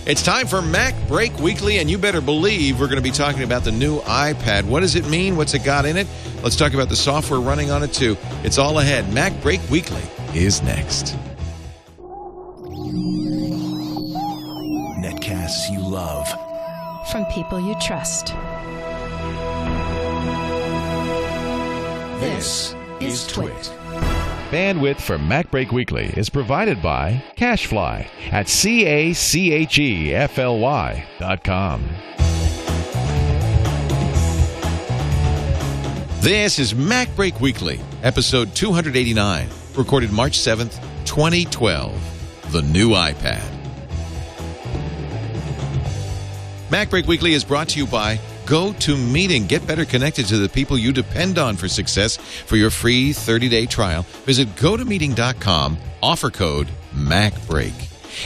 It's time for MacBreak Weekly, and you better believe we're going to be talking about the new iPad. What does it mean? What's it got in it? Let's talk about the software running on it, too. It's all ahead. MacBreak Weekly is next. Netcasts you love. From people you trust. This is TWiT. Bandwidth for MacBreak Weekly is provided by Cachefly at CACHEFLY.com. This is MacBreak Weekly, episode 289, recorded March 7th, 2012. The new iPad. MacBreak Weekly is brought to you by GoToMeeting. Get better connected to the people you depend on for success. For your free 30-day trial, visit GoToMeeting.com, offer code MacBreak.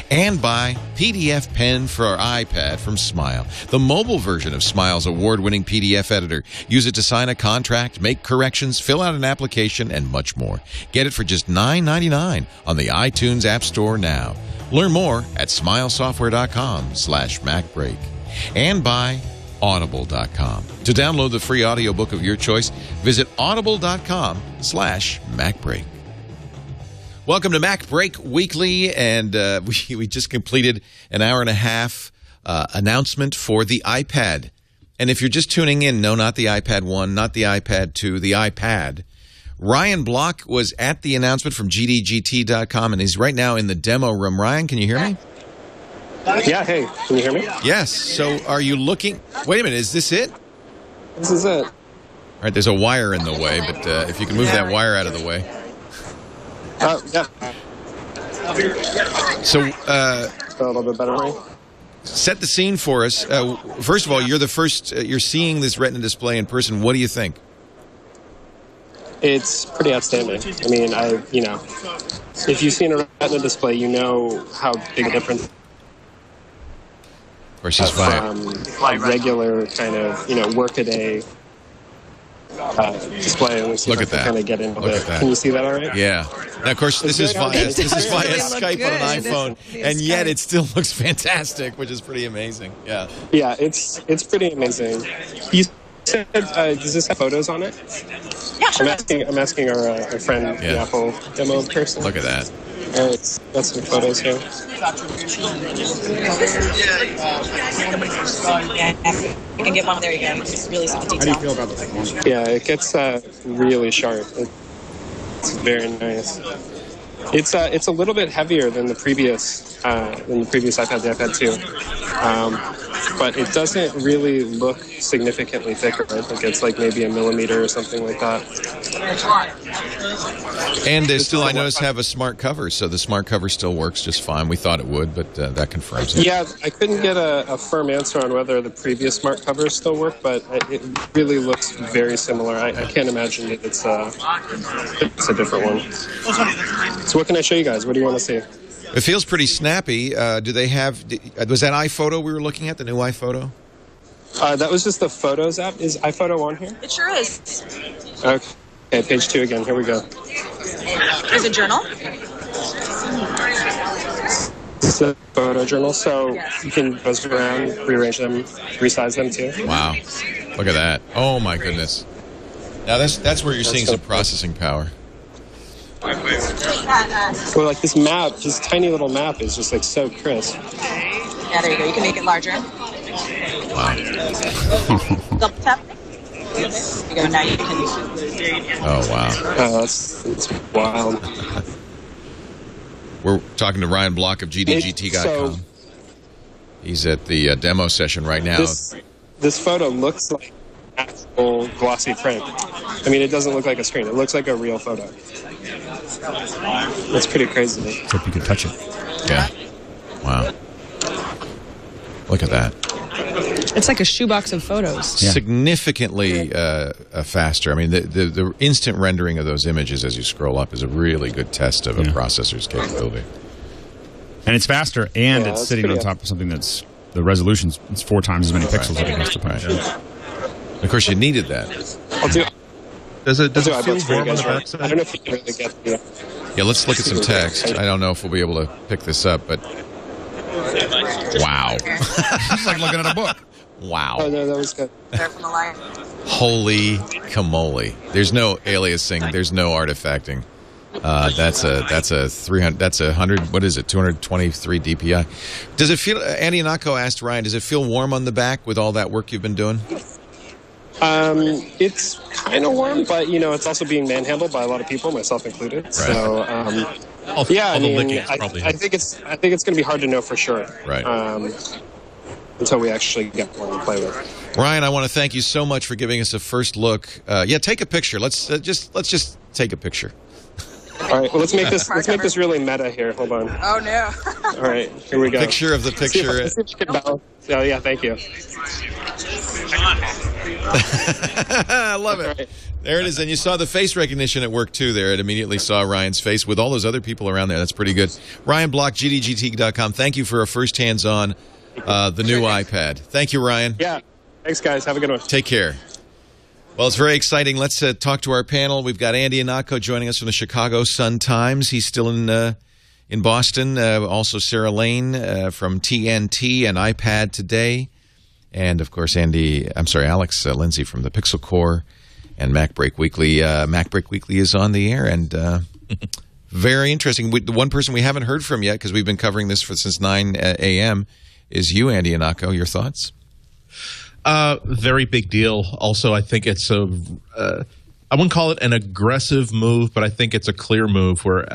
And by PDF Pen for our iPad from Smile, the mobile version of Smile's award-winning PDF editor. Use it to sign a contract, make corrections, fill out an application, and much more. Get it for just $9.99 on the iTunes App Store now. Learn more at smilesoftware.com/MacBreak. And by Audible.com. To download the free audiobook of your choice, visit audible.com/MacBreak. Welcome to MacBreak Weekly, and we just completed an hour and a half announcement for the iPad. And if you're just tuning in, no, not the iPad 1, not the iPad 2, the iPad. Ryan Block was at the announcement from GDGT.com, and he's right now in the demo room. Ryan, can you hear me? Yeah, hey, can you hear me? Yes. So are you looking... Wait a minute, is this it? This is it. All right, there's a wire in the way, but if you can move that wire out of the way. Yeah. So, a little bit better, right? Set the scene for us. First of all, you're the first... you're seeing this Retina display in person. What do you think? It's pretty outstanding. I mean, if you've seen a Retina display, you know how big a difference... Of course, he's fine. A regular kind of, work-a-day display. Look at that. Kind of get into Look at that. Can you see that all right? Yeah. Now, of course, this is via Skype on an iPhone, and yet it still looks fantastic, which is pretty amazing. Yeah. Yeah, it's pretty amazing. You said, does this have photos on it? Yeah, sure. I'm asking our friend, the Apple demo person. Look at that. Got some photos here. You can get one. There you go. It's really some detail. How do you feel about this one? Yeah, it gets really sharp. It's very nice. It's a little bit heavier than the previous iPad, the iPad 2. But it doesn't really look significantly thicker. I think it's like maybe a millimeter or something like that. And they still, I noticed, have a smart cover, so the smart cover still works just fine. We thought it would, but that confirms it. Yeah, I couldn't get a firm answer on whether the previous smart covers still work, but it really looks very similar. I can't imagine that it's a different one. So what can I show you guys? What do you want to see? It feels pretty snappy. Do they have... was that iPhoto we were looking at, the new iPhoto? That was just the Photos app. Is iPhoto on here? It sure is. Okay, page 2 again. Here we go. There's a journal. It's a photo journal, so you can buzz around, rearrange them, resize them too. Wow. Look at that. Oh, my goodness. Now, that's where you're seeing some processing power. Well, like this map, this tiny little map is just like so crisp. Yeah, there you go. You can make it larger. Wow. Double tap. There you go. Now you can... Oh, wow. It's wild. We're talking to Ryan Block of GDGT.com. He's at the demo session right now. This photo looks like actual glossy print. I mean, it doesn't look like a screen. It looks like a real photo. That's pretty crazy. Hope you can touch it. Yeah. Wow. Look at that. It's like a shoebox of photos. Yeah. Significantly faster. I mean, the instant rendering of those images as you scroll up is a really good test of a processor's capability. And it's faster, and it's sitting on top of something that's... The resolution's it's 4 times as many pixels as it used to punch. Of course, you needed that. Does it feel warm on the backside? I don't know if you can really get the... Yeah, let's look at some text. I don't know if we'll be able to pick this up, but Wow. It's like looking at a book. Wow. Oh, no, that was good. Holy camole. There's no aliasing. There's no artifacting. That's a 300. That's 100. What is it? 223 DPI. Does it feel? Andy Ihnatko asked Ryan. Does it feel warm on the back with all that work you've been doing? It's kind of warm, but it's also being manhandled by a lot of people, myself included. Right. So, yeah, I mean, I think it's going to be hard to know for sure. Right. Until we actually get one to play with. Ryan, I want to thank you so much for giving us a first look. Yeah, take a picture. Let's just take a picture. All right, well, let's make this really meta here. Hold on. Oh no! All right, here we go. Picture of the picture. Oh yeah, thank you. I love it. Right. There it is, and you saw the face recognition at work too. There, it immediately saw Ryan's face with all those other people around there. That's pretty good. Ryan Block, GDGT.com. Thank you for a first hands-on the new iPad. Thank you, Ryan. Yeah. Thanks, guys. Have a good one. Take care. Well, it's very exciting. Let's talk to our panel. We've got Andy Ihnatko joining us from the Chicago Sun-Times. He's still in Boston. Also Sarah Lane from TNT and iPad Today. And, of course, Alex Lindsay from the Pixel Core and MacBreak Weekly. MacBreak Weekly is on the air, and very interesting. The one person we haven't heard from yet, because we've been covering this since 9 a.m., is you, Andy Ihnatko. Your thoughts? Very big deal. Also, I think it's I wouldn't call it an aggressive move, but I think it's a clear move where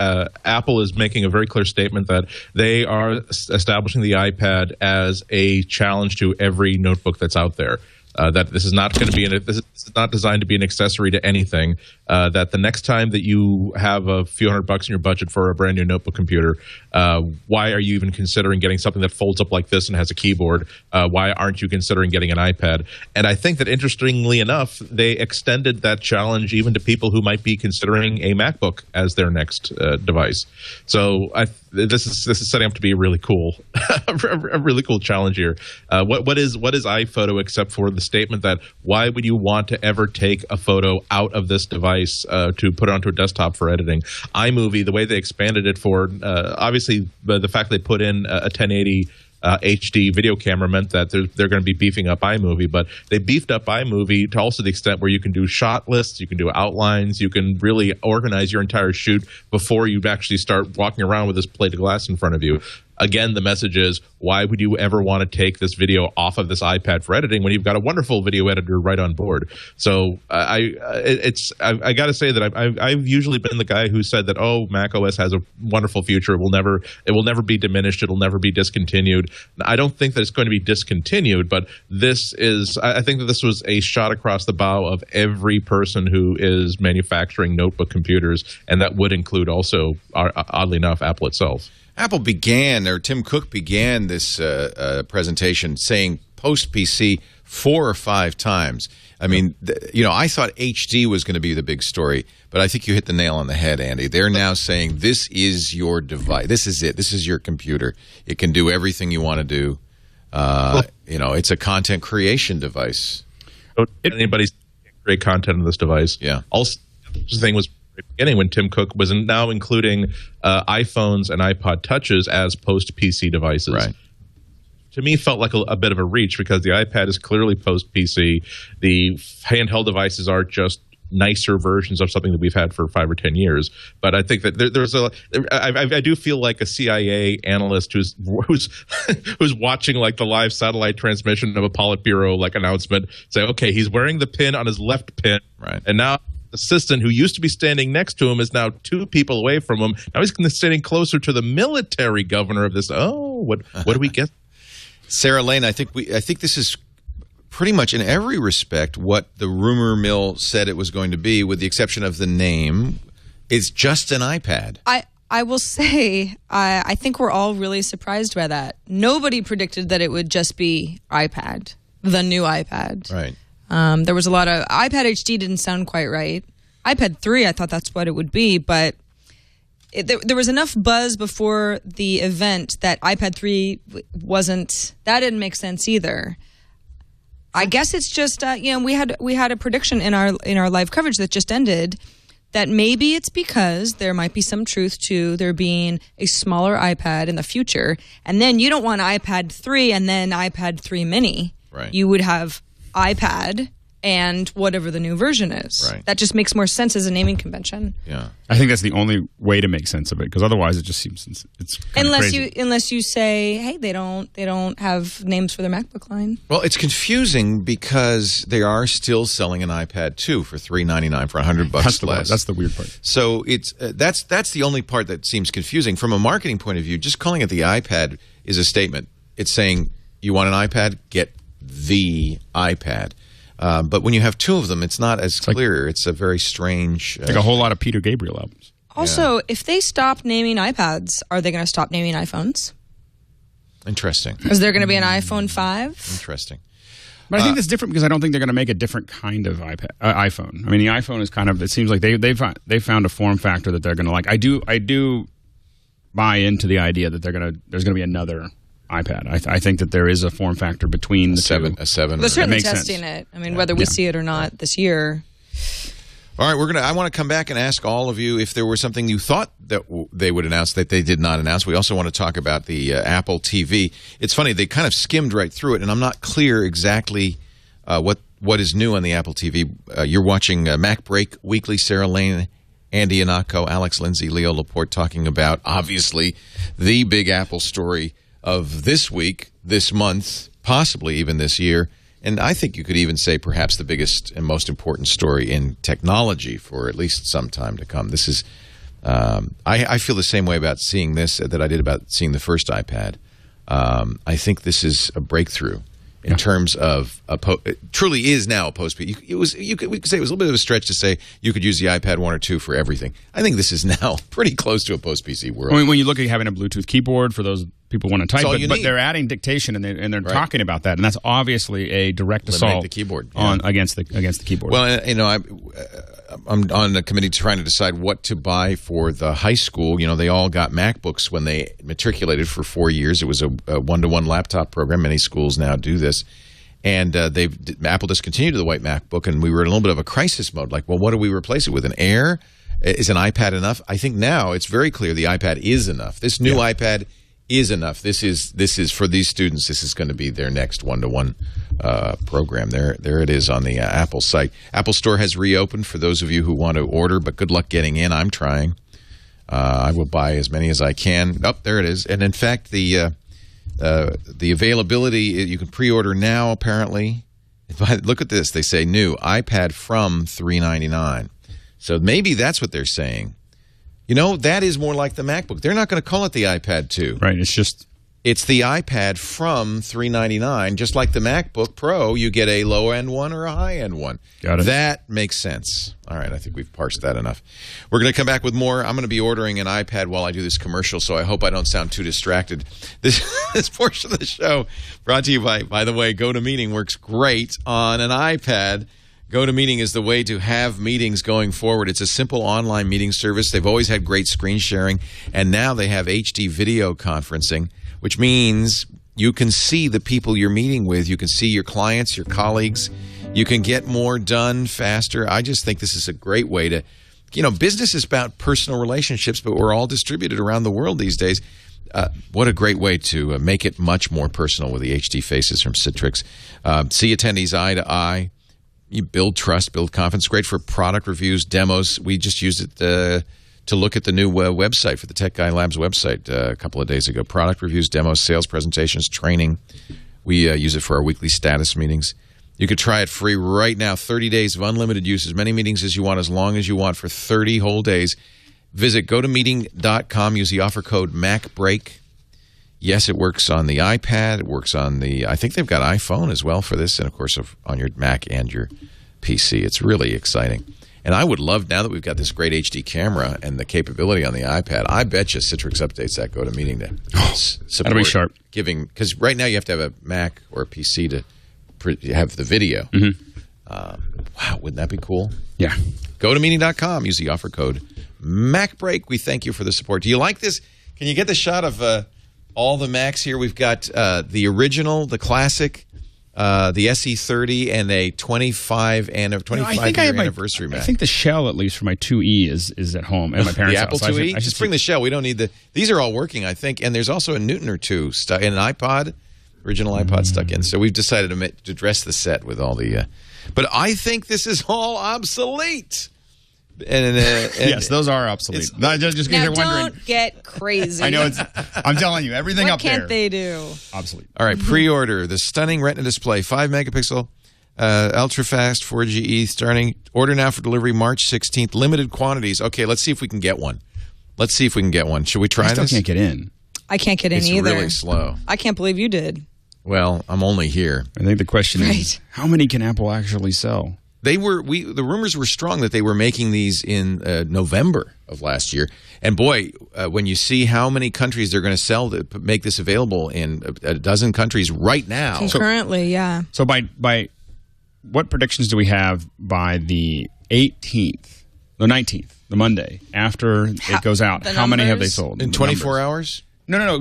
Apple is making a very clear statement that they are establishing the iPad as a challenge to every notebook that's out there. That this is not going to be this is not designed to be an accessory to anything. That the next time that you have a few $100 in your budget for a brand new notebook computer, why are you even considering getting something that folds up like this and has a keyboard? Why aren't you considering getting an iPad? And I think that interestingly enough, they extended that challenge even to people who might be considering a MacBook as their next device. So this is setting up to be a really cool, a really cool challenge here. What is iPhoto except for the statement that why would you want to ever take a photo out of this device to put it onto a desktop for editing? iMovie, the way they expanded it for, obviously the fact they put in a 1080 HD video camera meant that they're going to be beefing up iMovie, but they beefed up iMovie to also the extent where you can do shot lists, you can do outlines, you can really organize your entire shoot before you actually start walking around with this plate of glass in front of you. Again, the message is, why would you ever want to take this video off of this iPad for editing when you've got a wonderful video editor right on board? So I got to say that I've usually been the guy who said that, oh, Mac OS has a wonderful future. It will never be diminished. It'll never be discontinued. I don't think that it's going to be discontinued, but I think that this was a shot across the bow of every person who is manufacturing notebook computers, and that would include also, oddly enough, Apple itself. Tim Cook began this presentation saying post-PC 4 or 5 times. I mean, I thought HD was going to be the big story, but I think you hit the nail on the head, Andy. They're now saying this is your device. This is it. This is your computer. It can do everything you want to do. It's a content creation device. Anybody's create content on this device. Yeah. Also, the thing was beginning when Tim Cook was now including iPhones and iPod Touches as post-PC devices. Right. To me, felt like a bit of a reach because the iPad is clearly post-PC. The handheld devices are just nicer versions of something that we've had for 5 or 10 years. But I think that I do feel like a CIA analyst who's watching like the live satellite transmission of a Politburo like announcement, say, okay, he's wearing the pin on his left pin, right, and now assistant who used to be standing next to him is now 2 people away from him. Now he's standing closer to the military governor of this. Oh, what do we get? Sarah Lane, I think this is pretty much in every respect what the rumor mill said it was going to be, with the exception of the name. It's just an iPad. I will say, I think we're all really surprised by that. Nobody predicted that it would just be iPad, the new iPad. Right. There was a lot of iPad HD didn't sound quite right. iPad 3, I thought that's what it would be, but there was enough buzz before the event that iPad 3 wasn't. That didn't make sense either. I guess it's just we had a prediction in our live coverage that just ended that maybe it's because there might be some truth to there being a smaller iPad in the future, and then you don't want iPad 3 and then iPad 3 mini. Right. You would have iPad and whatever the new version is. Right. That just makes more sense as a naming convention. Yeah. I think that's the only way to make sense of it, because otherwise it just seems it's kind of crazy. Unless you say, hey, they don't have names for their MacBook line. Well, it's confusing because they are still selling an iPad 2 for $399 for $100 less. That's the weird part. So it's that's the only part that seems confusing from a marketing point of view. Just calling it the iPad is a statement. It's saying you want an iPad, get the iPad. But when you have two of them, it's not as clear. It's a very strange... like a whole lot of Peter Gabriel albums. Also, if they stop naming iPads, are they going to stop naming iPhones? Interesting. Is there going to be an iPhone 5? Interesting. But I think that's different because I don't think they're going to make a different kind of iPhone. I mean, the iPhone is kind of... It seems like they found a form factor that they're going to like. I do buy into the idea that there's going to be another iPad. I think that there is a form factor between the two. A 7. They're certainly makes testing sense. it. I mean, whether we see it or not this year. All right, I want to come back and ask all of you if there was something you thought that they would announce that they did not announce. We also want to talk about the Apple TV. It's funny, they kind of skimmed right through it, and I'm not clear exactly what is new on the Apple TV. You're watching MacBreak Weekly. Sarah Lane, Andy Ihnatko, Alex Lindsay, Leo Laporte talking about, obviously, the big Apple story of this week, this month, possibly even this year. And I think you could even say perhaps the biggest and most important story in technology for at least some time to come. This is, I feel the same way about seeing this that I did about seeing the first iPad. I think this is a breakthrough in terms of it truly is now a post-PC. We could say it was a little bit of a stretch to say you could use the iPad 1 or 2 for everything. I think this is now pretty close to a post-PC world. I mean, when you look at having a Bluetooth keyboard for those people want to type, but they're adding dictation and they're right. talking about that, and that's obviously a direct assault the keyboard, against the keyboard. Well, I'm on the committee trying to decide what to buy for the high school. You know, they all got MacBooks when they matriculated for 4 years. It was a one-to-one laptop program. Many schools now do this. And Apple discontinued the white MacBook, and we were in a little bit of a crisis mode. Like, well, what do we replace it with? An Air? Is an iPad enough? I think now it's very clear the iPad is enough. This new iPad is enough. This is for these students. This is going to be their next one-to-one program. There it is on the Apple site. Apple Store has reopened for those of you who want to order, but good luck getting in. I'm trying. I will buy as many as I can. Oh, there it is. And in fact, the availability, you can pre-order now. Apparently, look at this. They say new iPad from $399. So maybe that's what they're saying. You know, that is more like the MacBook. They're not going to call it the iPad 2. Right. It's the iPad from $399. Just like the MacBook Pro, you get a low-end one or a high-end one. Got it. That makes sense. All right, I think we've parsed that enough. We're going to come back with more. I'm going to be ordering an iPad while I do this commercial, so I hope I don't sound too distracted. This portion of the show brought to you by the way, GoToMeeting works great on an iPad. GoToMeeting is the way to have meetings going forward. It's a simple online meeting service. They've always had great screen sharing, and now they have HD video conferencing, which means you can see the people you're meeting with. You can see your clients, your colleagues. You can get more done faster. I just think this is a great way to, business is about personal relationships, but we're all distributed around the world these days. What a great way to make it much more personal with the HD faces from Citrix. See attendees eye to eye. You build trust, build confidence. Great for product reviews, demos. We just used it to look at the new website for the Tech Guy Labs website a couple of days ago. Product reviews, demos, sales presentations, training. We use it for our weekly status meetings. You could try it free right now. 30 days of unlimited use, as many meetings as you want, as long as you want, for 30 whole days. Visit GoToMeeting.com. Use the offer code MacBreak. Yes, it works on the iPad. It works on I think they've got iPhone as well for this, and of course on your Mac and your PC. It's really exciting. And I would love, now that we've got this great HD camera and the capability on the iPad, I bet you Citrix updates that GoToMeeting to support. That'll be sharp. Because right now you have to have a Mac or a PC to have the video. Mm-hmm. Wow, wouldn't that be cool? Yeah. GoToMeeting.com. Use the offer code MacBreak. We thank you for the support. Do you like this? Can you get the shot of all the Macs here? We've got the original, the classic, the SE30 and a 25 year anniversary Mac. I think the shell, at least for my 2E, is at home at my parents' the Apple house. IIe? Just bring the shell. We don't need the... These are all working, I think. And there's also a Newton or two stuck in an iPod, original iPod stuck in. So we've decided to dress the set with all the... but I think this is all obsolete. And yes, those are obsolete. Just now, you're wondering. Don't get crazy. I know I'm telling you, everything what up there. What can't they do? Obsolete. All right, pre-order the stunning Retina display, 5-megapixel, ultra-fast 4GE, starting. Order now for delivery March 16th. Limited quantities. Okay, let's see if we can get one. Should we try this? I still can't get in. I can't get in either. It's really slow. I can't believe you did. Well, I'm only here. I think the question is, how many can Apple actually sell? The rumors were strong that they were making these in November of last year. And boy, when you see how many countries they're going to make this available in a dozen countries right now. Concurrently, yeah. So by what predictions do we have by the 18th, the 19th, the Monday, after it goes out? How many have they sold? In 24 hours? No.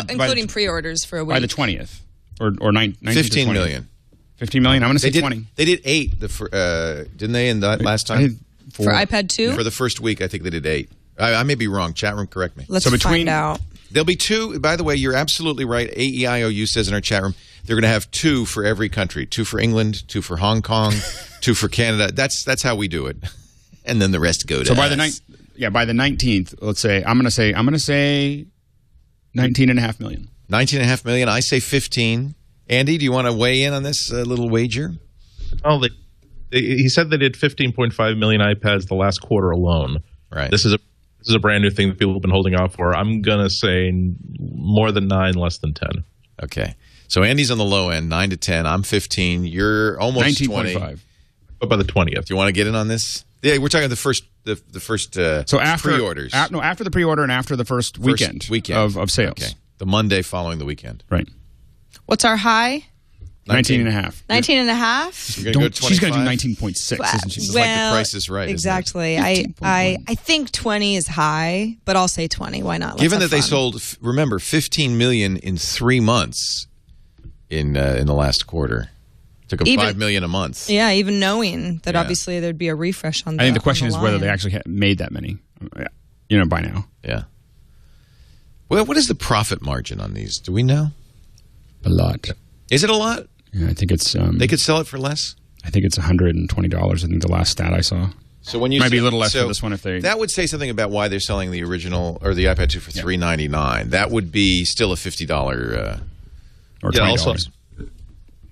Including pre-orders for a week. By the 20th or 19th 15 or 20th. million. 15 million? I'm going to say 20. They did 8, didn't they, in that last time? For iPad 2? For the first week, I think they did 8. I may be wrong. Chat room, correct me. Let's find out. There'll be 2. By the way, you're absolutely right. AEIOU says in our chat room, they're going to have 2 for every country. 2 for England, 2 for Hong Kong, 2 for Canada. That's how we do it. And then the rest go to So by the 19th, let's say, I'm going to say 19.5 million. 19.5 million. I say 15. Andy, do you want to weigh in on this little wager? Oh, he said they did 15.5 million iPads the last quarter alone. Right. This is a brand new thing that people have been holding out for. I'm gonna say more than 9, less than 10. Okay. So Andy's on the low end, 9 to 10. I'm 15. You're almost 19.5. But by the 20th. Do you want to get in on this? Yeah, we're talking the first so after pre-orders. After the pre-order and after the first weekend of sales. Okay. The Monday following the weekend. Right. What's our high? 19.5. 19.5? She's going to do 19.6, isn't she? It's like the Price is Right. Exactly. I think 20 is high, but I'll say 20. Why not? Given that they sold, remember, 15 million in 3 months in the last quarter. Took them 5 million a month. Yeah, even knowing that obviously there'd be a refresh on the I think the question is whether they actually made that many, by now. Yeah. Well, what is the profit margin on these? Do we know? A lot. Is it a lot? Yeah, I think it's... they could sell it for less? I think it's $120, I think the last stat I saw. So when you might be a little less for this one if they... That would say something about why they're selling the original, or the iPad 2 for $399. That would be still a $50... or $20. Also,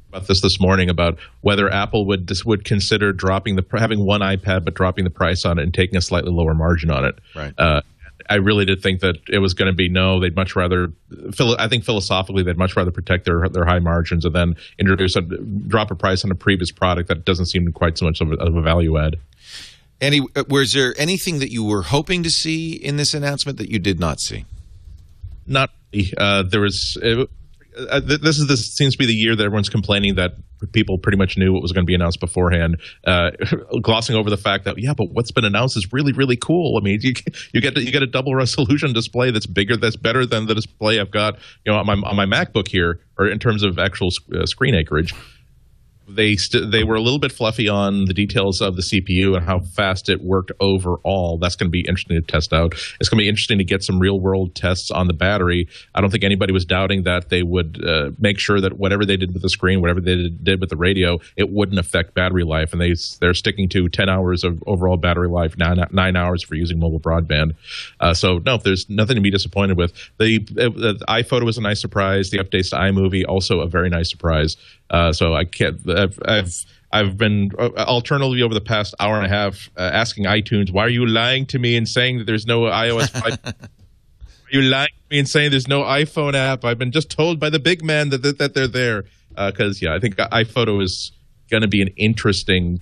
about this morning about whether Apple would consider having one iPad but dropping the price on it and taking a slightly lower margin on it. Right. I really did think that it was going to be no. They'd much rather. I think philosophically, they'd much rather protect their high margins and then drop a price on a previous product that doesn't seem quite so much of a value add. Andy, was there anything that you were hoping to see in this announcement that you did not see? Not really. There was. This seems to be the year that everyone's complaining that people pretty much knew what was going to be announced beforehand, glossing over the fact that but what's been announced is really, really cool. I mean, you get a double resolution display that's better than the display I've got on my MacBook here, or in terms of actual screen acreage. They were a little bit fluffy on the details of the CPU and how fast it worked overall. That's going to be interesting to test out. It's going to be interesting to get some real-world tests on the battery. I don't think anybody was doubting that they would make sure that whatever they did with the screen, whatever they did with the radio, it wouldn't affect battery life. And they're sticking to 10 hours of overall battery life, 9 hours for using mobile broadband. So, no, there's nothing to be disappointed with. The iPhoto was a nice surprise. The updates to iMovie, also a very nice surprise. So I can't. I've been alternatively over the past hour and a half asking iTunes, why are you lying to me and saying that there's no iOS 5? Are you lying to me and saying there's no iPhone app? I've been just told by the big man that they're there. Because I think iPhoto is going to be an interesting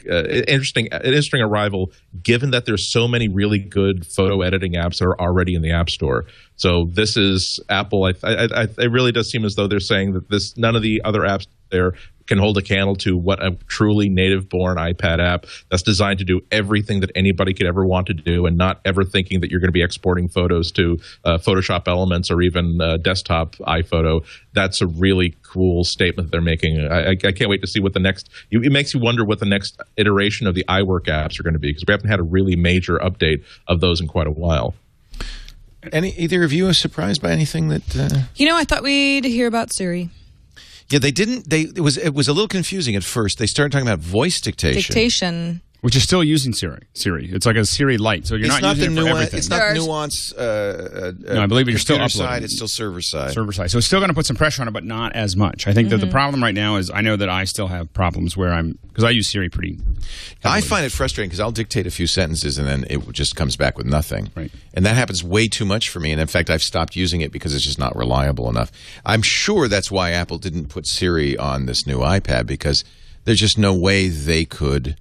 arrival, given that there's so many really good photo editing apps that are already in the App Store. So this is Apple. It really does seem as though they're saying that none of the other apps there can hold a candle to what a truly native-born iPad app that's designed to do everything that anybody could ever want to do, and not ever thinking that you're going to be exporting photos to Photoshop Elements or even desktop iPhoto. That's a really cool statement that they're making. I can't wait to see what the next. It makes you wonder what the next iteration of the iWork apps are going to be, because we haven't had a really major update of those in quite a while. Either of you are surprised by anything that? I thought we'd hear about Siri. Yeah, they didn't. It was a little confusing at first. They started talking about voice dictation. Which is still using Siri. It's like a Siri Lite, so you're not using it for everything. It's not nuance. No, I believe you're still uploading. Side, it's still server side. Server side. So it's still going to put some pressure on it, but not as much. I think that the problem right now is I know that I still have problems where because I use Siri pretty heavily. I find it frustrating because I'll dictate a few sentences and then it just comes back with nothing. Right. And that happens way too much for me. And in fact, I've stopped using it because it's just not reliable enough. I'm sure that's why Apple didn't put Siri on this new iPad, because there's just no way they could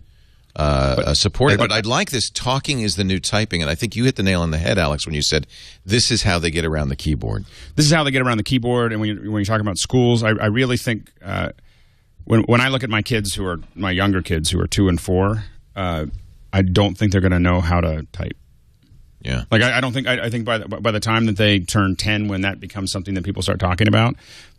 support it. But I'd like this. Talking is the new typing, and I think you hit the nail on the head, Alex, when you said this is how they get around the keyboard. This is how they get around the keyboard, and when you're talking about schools, I really think when I look at my younger kids who are 2 and 4, I don't think they're going to know how to type. Yeah, like I don't think. I think by the time that they turn 10, when that becomes something that people start talking about,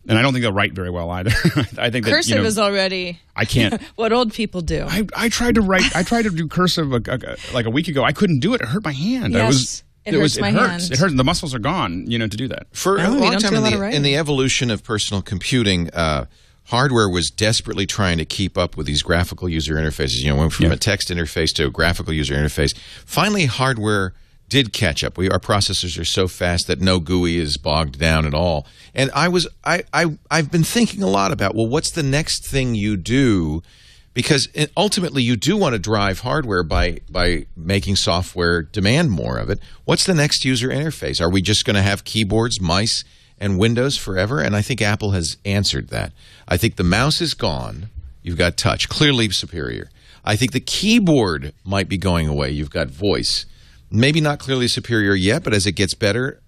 and I don't think they'll write very well either. I think that, cursive is already. I can't. What old people do. I tried to write. I tried to do cursive like a week ago. I couldn't do it. It hurt my hand. Yes, it hurts my hand. It hurts. The muscles are gone. To do that. For a long time in the evolution of personal computing. Hardware was desperately trying to keep up with these graphical user interfaces. Went from a text interface to a graphical user interface. Finally, hardware did catch up. Our processors are so fast that no GUI is bogged down at all. And I've been thinking a lot about, what's the next thing you do? Because ultimately you do want to drive hardware by making software demand more of it. What's the next user interface? Are we just going to have keyboards, mice, and Windows forever? And I think Apple has answered that. I think the mouse is gone. You've got touch, clearly superior. I think the keyboard might be going away. You've got voice. Maybe not clearly superior yet, but as it gets better,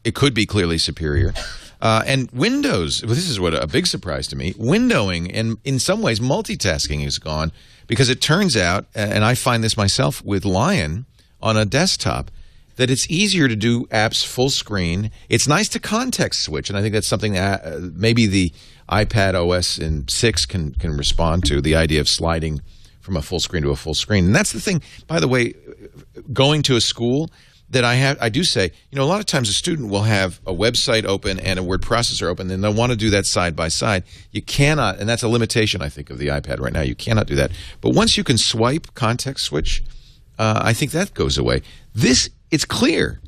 it could be clearly superior. And Windows, this is a big surprise to me, windowing and in some ways multitasking is gone, because it turns out, and I find this myself with Lion on a desktop, that it's easier to do apps full screen. It's nice to context switch, and I think that's something that maybe the iPad OS in 6 can respond to, the idea of sliding from a full screen to a full screen. And that's the thing, by the way, going to a school that I do say, a lot of times a student will have a website open and a word processor open, and they'll want to do that side by side. You cannot, and that's a limitation, I think, of the iPad right now. You cannot do that. But once you can swipe, context switch, I think that goes away. It's clear.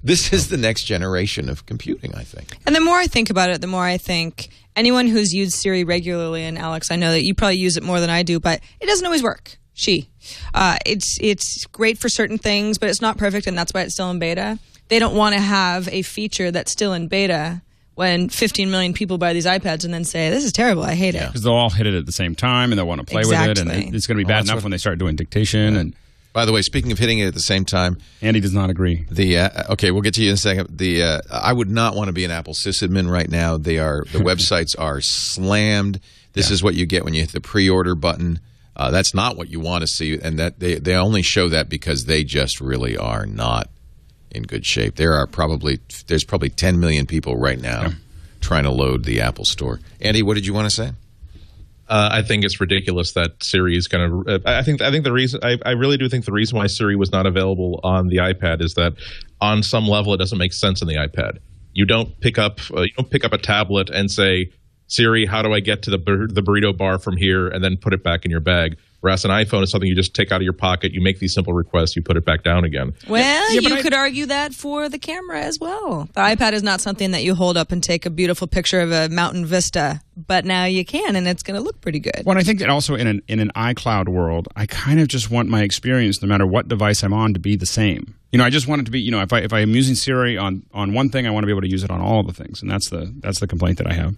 This is the next generation of computing, I think. And the more I think about it, the more I think anyone who's used Siri regularly, and Alex, I know that you probably use it more than I do, but it doesn't always work. It's great for certain things, but it's not perfect, and that's why it's still in beta. They don't want to have a feature that's still in beta when 15 million people buy these iPads and then say, this is terrible, I hate it. Because they'll all hit it at the same time, and they'll want to play with it, and it's going to be bad enough when they start doing dictation. Yeah. And by the way, speaking of hitting it at the same time, Andy does not agree. Okay, we'll get to you in a second. I would not want to be an Apple sysadmin right now. The websites are slammed. This is what you get when you hit the pre-order button. That's not what you want to see, and that they only show that because they just really are not in good shape. There's probably 10 million people right now trying to load the Apple Store. Andy, what did you want to say? I think it's ridiculous that Siri is going to. I think the reason I really do think the reason why Siri was not available on the iPad is that on some level it doesn't make sense on the iPad. You don't pick up a tablet and say, Siri, how do I get to the burrito bar from here, and then put it back in your bag. Whereas an iPhone is something you just take out of your pocket, you make these simple requests, you put it back down again. Well, you could argue that for the camera as well. The iPad is not something that you hold up and take a beautiful picture of a mountain vista, but now you can, and it's going to look pretty good. Well, I think that also in an iCloud world, I kind of just want my experience, no matter what device I'm on, to be the same. I just want it to be, if I am using Siri on one thing, I want to be able to use it on all of the things, and that's the complaint that I have.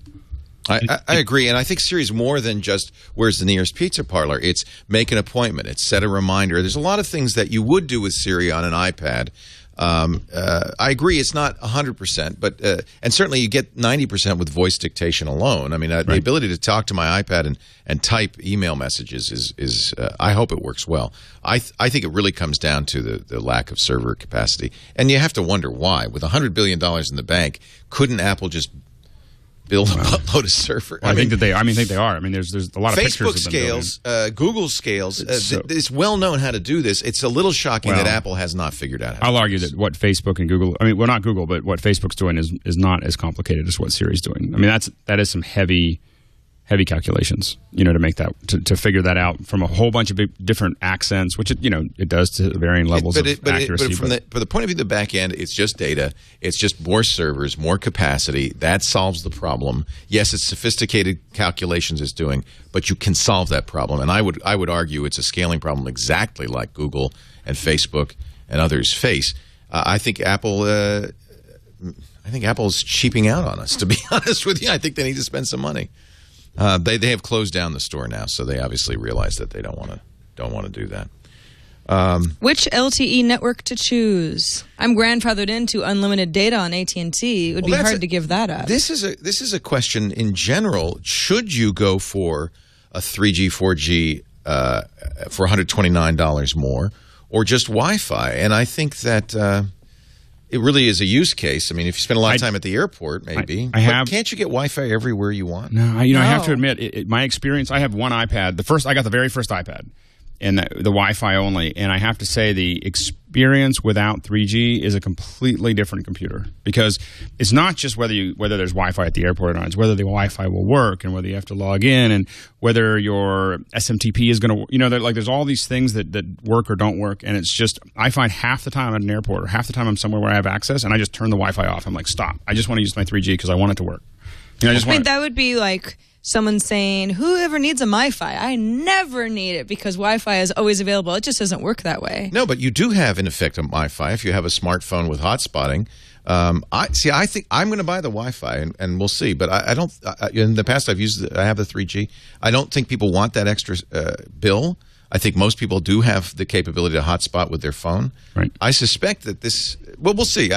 I agree, and I think Siri's more than just where's the nearest pizza parlor. It's make an appointment. It's set a reminder. There's a lot of things that you would do with Siri on an iPad I agree it's not 100%, but and certainly you get 90% with voice dictation alone. I mean, the ability to talk to my iPad and type email messages is I hope it works well. I think it really comes down to the lack of server capacity, and you have to wonder why. With $100 billion in the bank, couldn't Apple just build a buttload of server? Well, I think they are. I mean, there's a lot of Facebook pictures of them scales, Google scales. It's well known how to do this. It's a little shocking that Apple has not figured out how I'll to argue that what Facebook and Google, not Google, but what Facebook's doing is not as complicated as what Siri's doing. I mean, that is some heavy calculations, to make that, to figure that out from a whole bunch of different accents, which it does to varying levels of accuracy. But from the point of view of the back end, it's just data. It's just more servers, more capacity. That solves the problem. Yes, it's sophisticated calculations it's doing, but you can solve that problem. And I would argue it's a scaling problem exactly like Google and Facebook and others face. I think Apple's cheaping out on us, to be honest with you. I think they need to spend some money. They have closed down the store now, so they obviously realize that they don't want to do that. Which LTE network to choose? I'm grandfathered into unlimited data on AT&T. It would be hard to give that up. This is a question in general. Should you go for a 3G, 4G for $129 more, or just Wi-Fi? And I think that it really is a use case. I mean, if you spend a lot of time at the airport, maybe. Can't you get Wi-Fi everywhere you want? No, I have to admit, my experience, I have one iPad. I got the very first iPad, and the Wi-Fi only. And I have to say the experience without 3G is a completely different computer, because it's not just whether there's Wi-Fi at the airport or not. It's whether the Wi-Fi will work and whether you have to log in and whether your SMTP is going to, there's all these things that work or don't work. And it's just, I find half the time I'm at an airport or half the time I'm somewhere where I have access and I just turn the Wi-Fi off. I'm like, stop. I just want to use my 3G because I want it to work. That would be like someone saying, whoever needs a MiFi? I never need it because Wi-Fi is always available. It just doesn't work that way. No, but you do have, in effect, a MiFi if you have a smartphone with hotspotting. I think I'm going to buy the Wi-Fi, and we'll see. But I don't. In the past, I have the 3G. I don't think people want that extra bill. I think most people do have the capability to hotspot with their phone. Right. I suspect that this. Well, we'll see.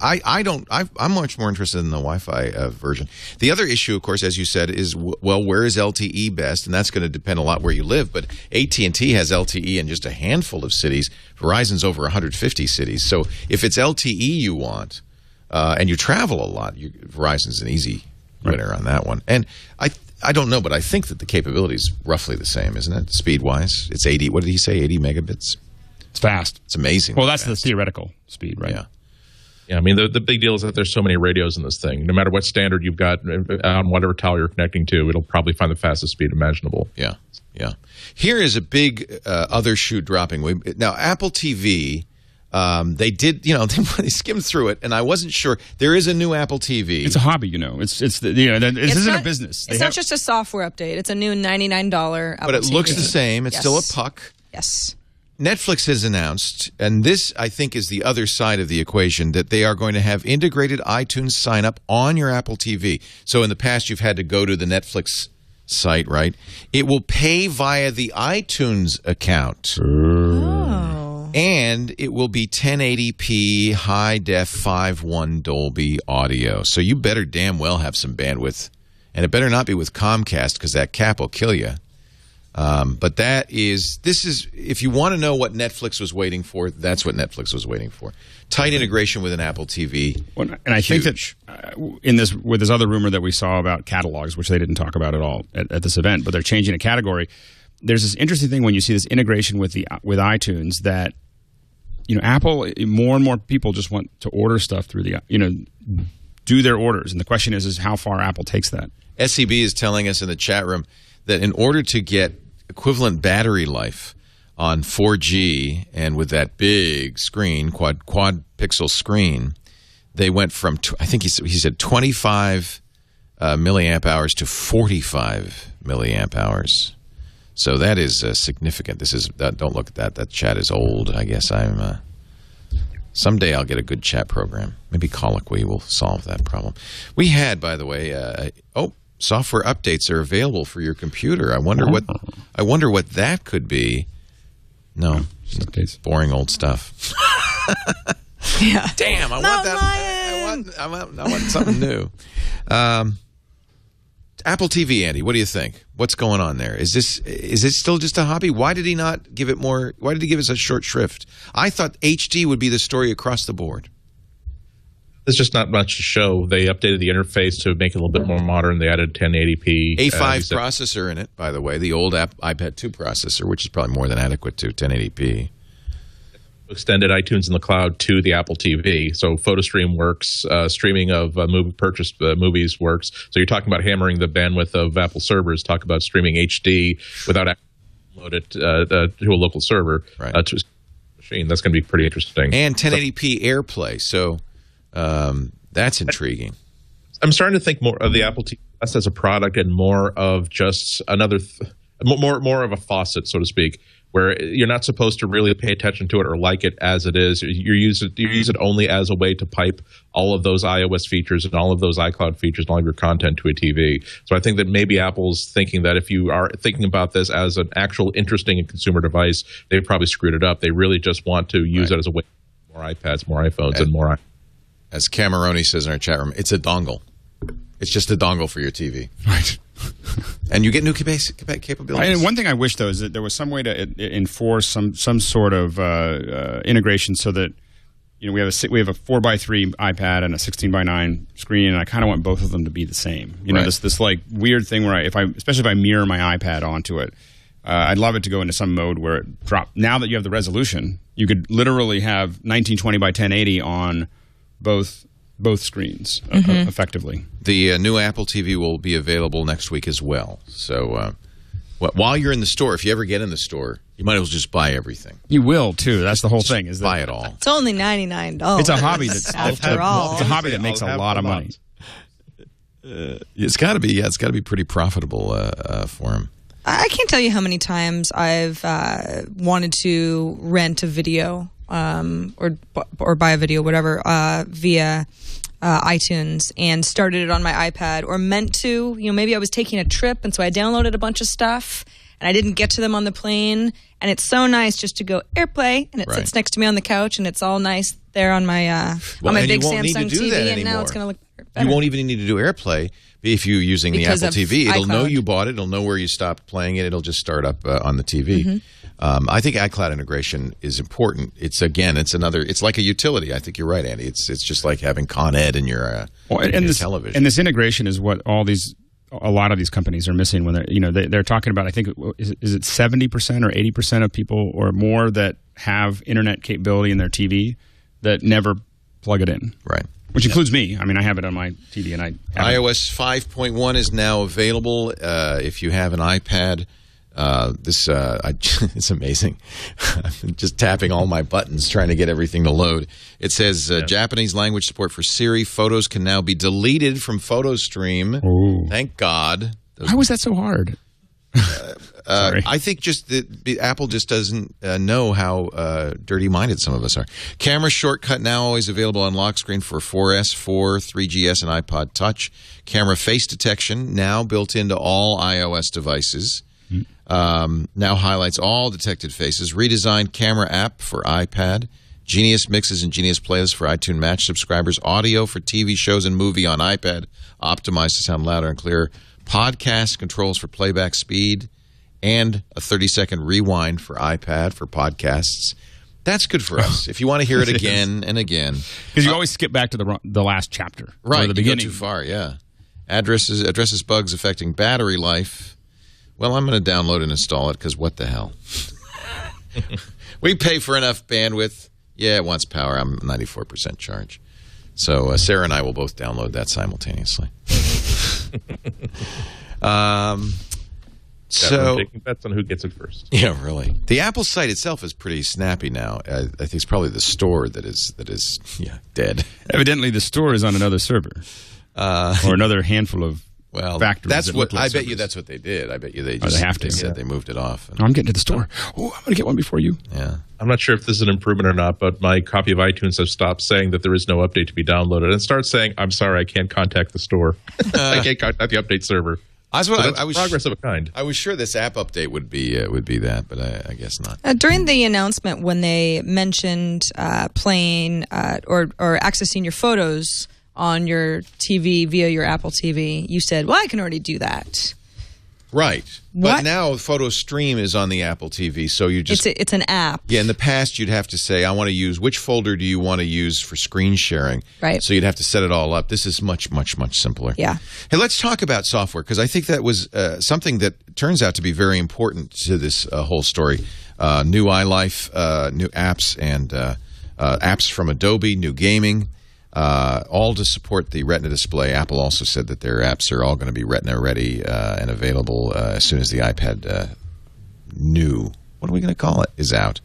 I don't. I'm much more interested in the Wi-Fi version. The other issue, of course, as you said, is where is LTE best, and that's going to depend a lot where you live. But AT&T has LTE in just a handful of cities. Verizon's over 150 cities. So if it's LTE you want, and you travel a lot, Verizon's an easy winner on that one. And I don't know, but I think that the capability is roughly the same, isn't it? Speed-wise, it's 80. What did he say? 80 megabits. It's fast. It's amazing. Well, that's the theoretical speed, right? Yeah. Yeah, I mean, the big deal is that there's so many radios in this thing. No matter what standard you've got on whatever tower you're connecting to, it'll probably find the fastest speed imaginable. Yeah, yeah. Here is a big other shoe dropping. Now, Apple TV, they did, they skimmed through it, and I wasn't sure. There is a new Apple TV. It's a hobby, This isn't a business. It's not just a software update. It's a new $99 Apple But it TV. looks the same. It's still a puck. Yes. Netflix has announced, and this, I think, is the other side of the equation, that they are going to have integrated iTunes sign-up on your Apple TV. So in the past, you've had to go to the Netflix site, right? It will pay via the iTunes account. Oh. And it will be 1080p high-def 5.1 Dolby audio. So you better damn well have some bandwidth. And it better not be with Comcast, because that cap will kill you. But this is, if you want to know what Netflix was waiting for, that's what Netflix was waiting for. Tight integration with an Apple TV. Well, and I think that with this other rumor that we saw about catalogs, which they didn't talk about at all at this event, but they're changing a category. There's this interesting thing when you see this integration with iTunes that, Apple, more and more people just want to order stuff through do their orders. And the question is how far Apple takes that. SEB is telling us in the chat room that in order to get equivalent battery life on 4G and with that big screen, quad pixel screen, they went from, I think he said 25 milliamp hours to 45 milliamp hours. So that is significant. Don't look at that. That chat is old. I guess someday I'll get a good chat program. Maybe Colloquy will solve that problem. We had, by the way, software updates are available for your computer. I wonder what that could be. No, Updates. Boring old stuff. Yeah. Damn, I want that. I want something new. Apple TV, Andy, what do you think? What's going on there? Is it still just a hobby? Why did he not give it more? Why did he give us a short shrift? I thought HD would be the story across the board. There's just not much to show. They updated the interface to make it a little bit more modern. They added 1080p. A5 processor in it, by the way, the old iPad 2 processor, which is probably more than adequate to 1080p. Extended iTunes in the cloud to the Apple TV. So PhotoStream works, streaming of purchased movies works. So you're talking about hammering the bandwidth of Apple servers, talk about streaming HD without upload it to a local server to a machine. That's going to be pretty interesting. And 1080p AirPlay, so that's intriguing. I'm starting to think more of the Apple TV as a product and more of just another, more of a faucet, so to speak, where you're not supposed to really pay attention to it or like it as it is. You use it only as a way to pipe all of those iOS features and all of those iCloud features and all of your content to a TV. So I think that maybe Apple's thinking that if you are thinking about this as an actual interesting consumer device, they've probably screwed it up. They really just want to use it as a way to more iPads, more iPhones, and more. As Cameroni says in our chat room, it's a dongle. It's just a dongle for your TV. Right. And you get new capabilities. And one thing I wish, though, is that there was some way to enforce some sort of integration so that, you know, we have a 4x3 iPad and a 16:9 screen, and I kind of want both of them to be the same. You know, this like weird thing where especially if I mirror my iPad onto it, I'd love it to go into some mode where it drop. Now that you have the resolution, you could literally have 1920 by 1080 on both screens effectively. The new Apple TV will be available next week as well. So while you're in the store, if you ever get in the store, you might as well just buy everything. You will, too. That's the whole thing. Is buy it all. It's only $99. It's a hobby after all. It's a hobby that makes a lot of money. It's got to be. Yeah, it's got to be pretty profitable for him. I can't tell you how many times I've wanted to rent a video or buy a video, whatever, via iTunes, and started it on my iPad, or meant to. You know, maybe I was taking a trip, and so I downloaded a bunch of stuff, and I didn't get to them on the plane. And it's so nice just to go AirPlay, and it sits next to me on the couch, and it's all nice there on my big Samsung TV. And now it's going to look better. You won't even need to do AirPlay if you're using the Apple TV. It'll know you bought it. It'll know where you stopped playing it. It'll just start up on the TV. I think iCloud integration is important. It's like a utility. I think you're right, Andy. It's just like having Con Ed in your television. And this integration is what a lot of these companies are missing when they're talking about. I think is it 70% or 80% of people or more that have internet capability in their TV that never plug it in. Right. Which includes me. I mean, I have it on my TV, and iOS 5.1 is now available. If you have an iPad, it's amazing. I'm just tapping all my buttons trying to get everything to load. It says Japanese language support for Siri. Photos can now be deleted from PhotoStream. Ooh. Thank God. Why was that so hard? I think just that Apple just doesn't know how dirty-minded some of us are. Camera shortcut now always available on lock screen for 4S, 4, 3GS, and iPod Touch. Camera face detection now built into all iOS devices. Now highlights all detected faces. Redesigned camera app for iPad. Genius Mixes and Genius Playlists for iTunes Match subscribers. Audio for TV shows and movie on iPad. Optimized to sound louder and clearer. Podcast controls for playback speed. And a 30-second rewind for iPad for podcasts. That's good for us. If you want to hear it again and again. Because you always skip back to the last chapter. Right. Or the beginning. You go too far, yeah. Addresses bugs affecting battery life. Well, I'm going to download and install it because what the hell? We pay for enough bandwidth. Yeah, it wants power. I'm 94% charge. So Sarah and I will both download that simultaneously. So taking bets on who gets it first. Yeah, really. The Apple site itself is pretty snappy now. I think it's probably the store that is dead. Evidently, the store is on another server or another handful of factories. That's what I bet you. That's what they did. I bet you they just have to. They said they moved it off. I'm getting to the store. Oh, I'm going to get one before you. Yeah. I'm not sure if this is an improvement or not, but my copy of iTunes has stopped saying that there is no update to be downloaded and starts saying, "I'm sorry, I can't contact the store. I can't contact the update server." That's progress of a kind. I was sure this app update would be that, but I guess not. During the announcement, when they mentioned playing or accessing your photos on your TV via your Apple TV, you said, "Well, I can already do that." Right. What? But now Photo Stream is on the Apple TV, so you just... It's an app. Yeah, in the past, you'd have to say, I want to use... Which folder do you want to use for screen sharing? Right. So you'd have to set it all up. This is much, much, much simpler. Yeah. Hey, let's talk about software, because I think that was something that turns out to be very important to this whole story. New iLife, new apps, and apps from Adobe, new gaming. All to support the Retina display. Apple also said that their apps are all going to be Retina ready and available as soon as the iPad new, what are we going to call it, is out.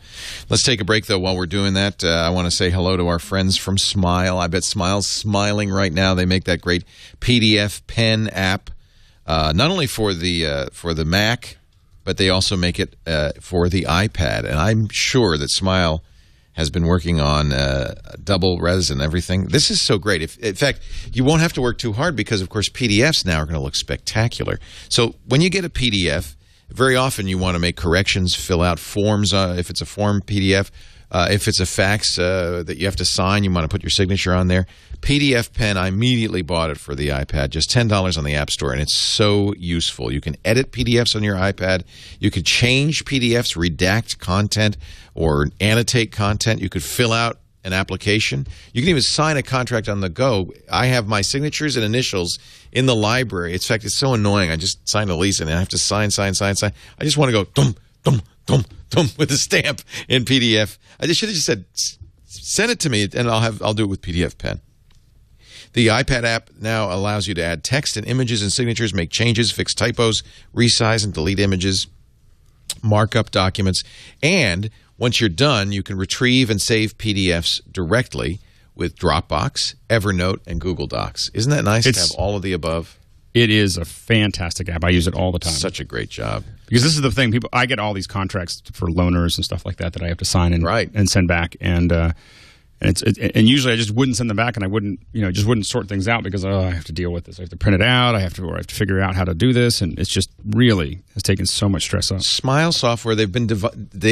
Let's take a break, though. While we're doing that, I want to say hello to our friends from Smile. I bet Smile's smiling right now. They make that great PDF pen app, not only for the Mac, but they also make it for the iPad. And I'm sure that Smile has been working on double res and everything. This is so great. In fact, you won't have to work too hard because, of course, PDFs now are going to look spectacular. So when you get a PDF, very often you want to make corrections, fill out forms if it's a form PDF. If it's a fax that you have to sign, you want to put your signature on there. PDF Pen, I immediately bought it for the iPad, just $10 on the App Store, and it's so useful. You can edit PDFs on your iPad. You could change PDFs, redact content, or annotate content. You could fill out an application. You can even sign a contract on the go. I have my signatures and initials in the library. In fact, it's so annoying. I just signed a lease, and I have to sign. I just want to go dum, dum, dum, dum with a stamp in PDF. I just should have just said, send it to me, and I'll do it with PDF Pen. The iPad app now allows you to add text and images and signatures, make changes, fix typos, resize and delete images, markup documents, and once you're done, you can retrieve and save PDFs directly with Dropbox, Evernote, and Google Docs. Isn't that nice to have all of the above? It is a fantastic app. I use it all the time. Such a great job. Because this is the thing, I get all these contracts for loaners and stuff like that I have to sign and send back, and usually I just wouldn't send them back, and I wouldn't sort things out because I have to deal with this. I have to print it out. I have to figure out how to do this, and it's just really has taken so much stress off. Smile software they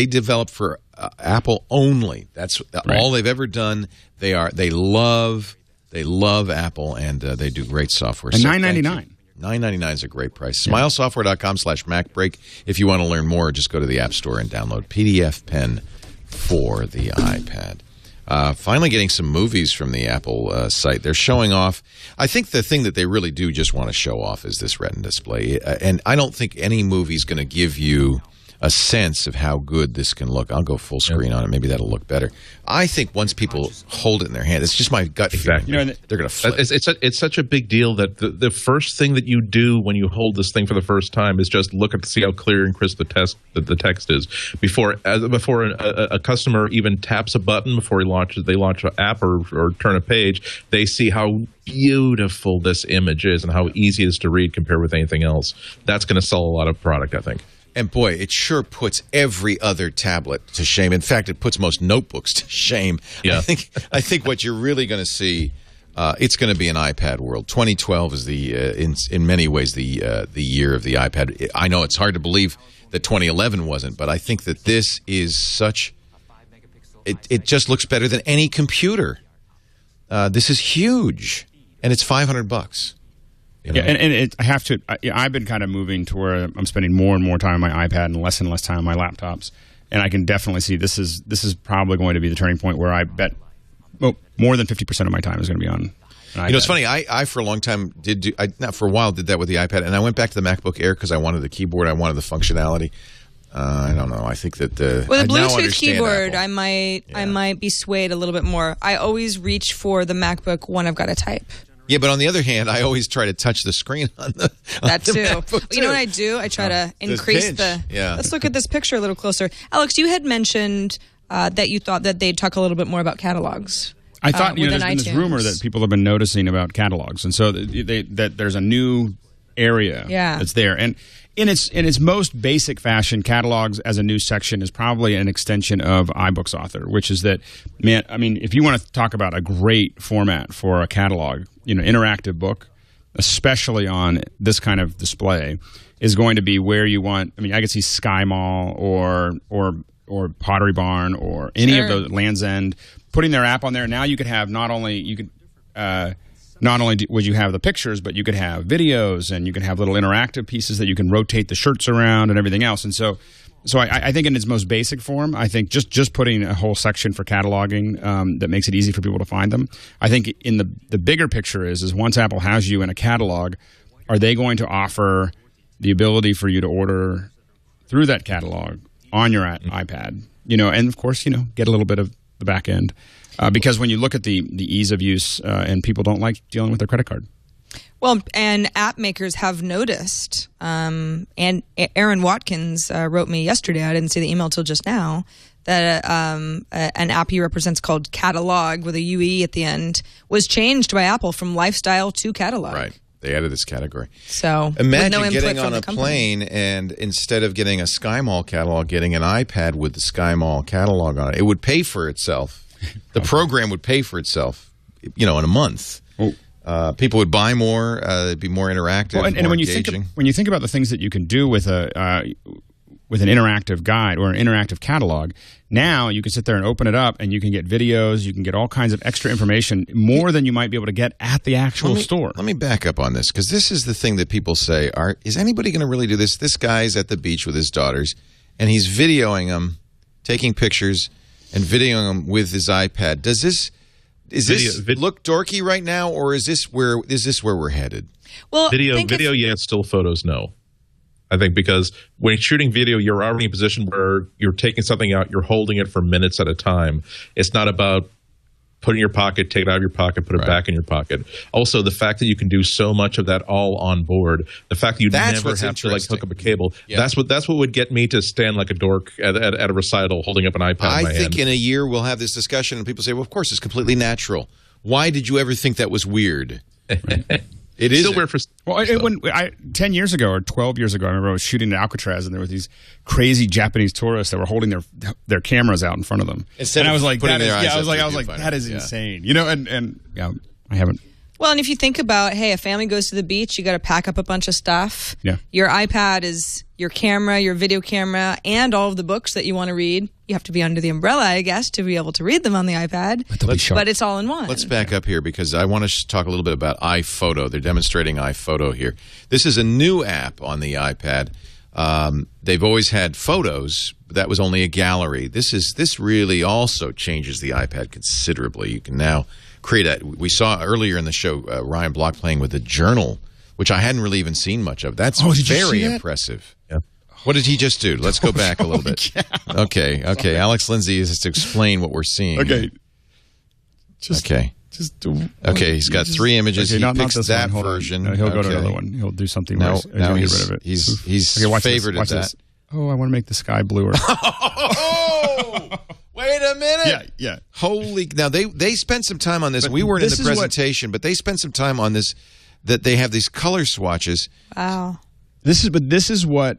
developed for Apple only. That's all they've ever done. They love Apple, and they do great software. And $9.99. $9.99 is a great price. Smilesoftware.com/MacBreak. If you want to learn more, just go to the App Store and download PDF Pen for the iPad. Finally getting some movies from the Apple site. They're showing off. I think the thing that they really do just want to show off is this Retina display. And I don't think any movie is going to give you a sense of how good this can look. I'll go full screen on it. Maybe that'll look better. I think once people hold it in their hand, it's just my gut feeling. They're going to flip. It's such a big deal that the first thing that you do when you hold this thing for the first time is just look see how clear and crisp the text is. Before a customer even taps a button before they launch an app or turn a page, they see how beautiful this image is and how easy it is to read compared with anything else. That's going to sell a lot of product, I think. And boy, it sure puts every other tablet to shame. In fact, it puts most notebooks to shame. Yeah. I think what you're really going to see, it's going to be an iPad world. 2012 is in many ways the year of the iPad. I know it's hard to believe that 2011 wasn't, but I think that this is such. It just looks better than any computer. This is huge, and it's $500. Yeah, and I have to. I've been kind of moving to where I'm spending more and more time on my iPad and less time on my laptops, and I can definitely see this is probably going to be the turning point where I bet more than 50% of my time is going to be on an iPad. It's funny. I for a long time did that with the iPad, and I went back to the MacBook Air because I wanted the keyboard, I wanted the functionality. I don't know. I think that the Bluetooth keyboard, Apple. I might be swayed a little bit more. I always reach for the MacBook when I've got to type. Yeah, but on the other hand, I always try to touch the screen on the MacBook too. You know what I do? I try to increase the. Yeah. Let's look at this picture a little closer. Alex, you had mentioned that you thought that they'd talk a little bit more about catalogs. I thought there's been this rumor that people have been noticing about catalogs, and so that there's a new area that's there. And in its most basic fashion, catalogs as a new section is probably an extension of iBooks Author, which is that, man, I mean, if you want to talk about a great format for a catalog, interactive book, especially on this kind of display, is going to be where you want. I mean, I could see Sky Mall or Pottery Barn or any of those, Land's End, putting their app on there. Now you could have not only would you have the pictures, but you could have videos, and you can have little interactive pieces that you can rotate the shirts around and everything else. And so I think in its most basic form, I think just putting a whole section for cataloging that makes it easy for people to find them. I think in the bigger picture is once Apple has you in a catalog, are they going to offer the ability for you to order through that catalog on your iPad? And of course, get a little bit of the back end. Because when you look at the ease of use, and people don't like dealing with their credit card. Well, and app makers have noticed, and Aaron Watkins wrote me yesterday, I didn't see the email till just now, that an app he represents called Catalog with a UE at the end was changed by Apple from lifestyle to catalog. Right. They added this category. So imagine getting on a plane and instead of getting a Sky Mall catalog, getting an iPad with the Sky Mall catalog on it. It would pay for itself. The program would pay for itself, in a month. People would buy more. It'd be more interactive, more engaging. When you think about the things that you can do with with an interactive guide or an interactive catalog, now you can sit there and open it up, and you can get videos. You can get all kinds of extra information, more than you might be able to get at the actual store. Let me back up on this, because this is the thing that people say: is anybody going to really do this? This guy's at the beach with his daughters, and he's videoing them, taking pictures, and videoing them with his iPad. Does this look dorky right now, or is this where we're headed? Well, video, yes. Still photos, no. I think because when you're shooting video, you're already in a position where you're taking something out, you're holding it for minutes at a time. It's not about put it in your pocket, take it out of your pocket, put it back in your pocket. Also, the fact that you can do so much of that all on board, the fact that you never have to hook up a cable, that's what would get me to stand like a dork at a recital holding up an iPad in my hand. I think in a year we'll have this discussion and people say, well, of course, it's completely natural. Why did you ever think that was weird? It is still weird for. Well, 10 years ago or 12 years ago, I remember I was shooting at Alcatraz, and there were these crazy Japanese tourists that were holding their cameras out in front of them. I was like, that is insane. I haven't. Well, and if you think about, hey, a family goes to the beach, you got to pack up a bunch of stuff. Yeah. Your iPad is your camera, your video camera, and all of the books that you want to read. You have to be under the umbrella, I guess, to be able to read them on the iPad. But it's all in one. Let's back up here, because I want to talk a little bit about iPhoto. They're demonstrating iPhoto here. This is a new app on the iPad. They've always had photos, but that was only a gallery. This really also changes the iPad considerably. You can now create we saw earlier in the show Ryan Block playing with a journal, which I hadn't really even seen much of. That's very impressive. Yeah. What did he just do? Let's go back a little bit. Okay. Alex Lindsay has to explain what we're seeing. Okay. Okay, he's got three images. Okay, he picks that version. No, he'll go to another one. He'll do something now worse. He's get rid of it. He's favored at that. Oh, I want to make the sky bluer. Wait a minute. Yeah. Holy. Now, they spent some time on this. We weren't in the presentation, but they spent some time on this, that they have these color swatches. Wow. This is what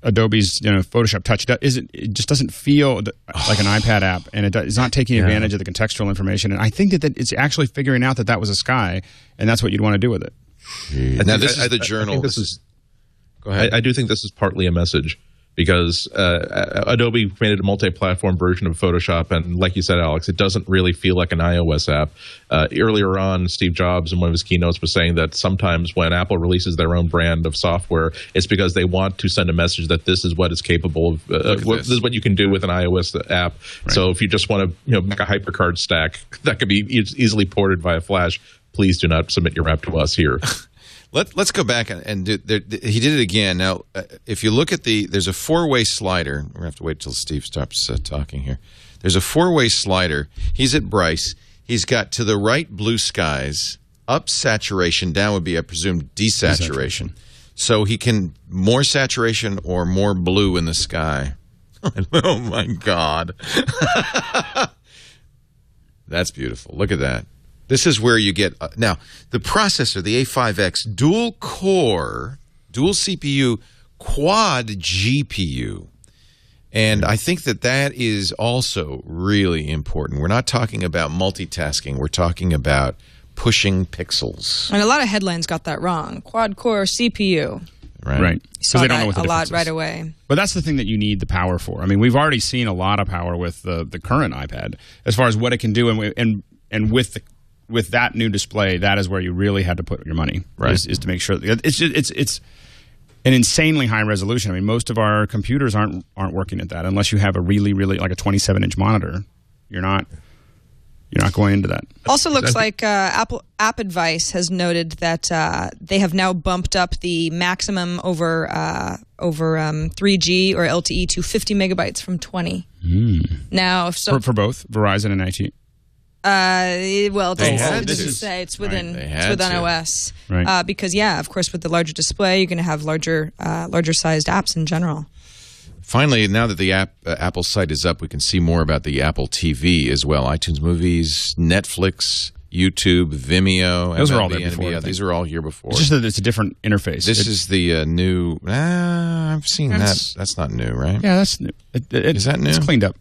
Adobe's Photoshop Touch does. It just doesn't feel like an iPad app, and it's not taking advantage of the contextual information. And I think that it's actually figuring out that was a sky, and that's what you'd want to do with it. Now, this is the journal. Go ahead. I do think this is partly a message, because Adobe created a multi-platform version of Photoshop, and like you said, Alex, it doesn't really feel like an iOS app. Earlier on, Steve Jobs in one of his keynotes was saying that sometimes when Apple releases their own brand of software, it's because they want to send a message that this is what is capable of, this is what you can do with an iOS app. Right. So if you just want to make a HyperCard stack that could be easily ported via Flash, please do not submit your app to us here. Let's go back and do. He did it again. Now, if you look at there's a four-way slider. We're going to have to wait till Steve stops talking here. There's a four-way slider. He's at Bryce. He's got to the right blue skies, up saturation, down would be, I presume, desaturation. So he can more saturation or more blue in the sky. Oh, my God. That's beautiful. Look at that. This is where you get now the processor, the A5X, dual core, dual CPU, quad GPU. And I think that is also really important. We're not talking about multitasking. We're talking about pushing pixels. And a lot of headlines got that wrong. Quad-core CPU. Right. Saw they don't that know what the a lot difference is. right away. But that's the thing that you need the power for. I mean, we've already seen a lot of power with the current iPad as far as what it can do, and with that new display, that is where you really had to put your money. Right. Is to make sure that it's an insanely high resolution. I mean, most of our computers aren't working at that unless you have a really like a 27-inch monitor. You're not going into that. Also looks like Apple App Advice has noted that they have now bumped up the maximum over 3G or LTE to 50 megabytes from 20. Now, if for both Verizon and IT. Well, They had it doesn't to. say it's within Right, they it's had within to. OS. Right. Because of course, with the larger display, you're going to have larger sized apps in general. Finally, now that the Apple site is up, we can see more about the Apple TV as well. iTunes Movies, Netflix, YouTube, Vimeo. Those are all there MLB, before, I think. These are all here before. It's just that it's a different interface. This is the new. I've seen that. That's not new, right? Yeah, that's new. Is that new? It's cleaned up.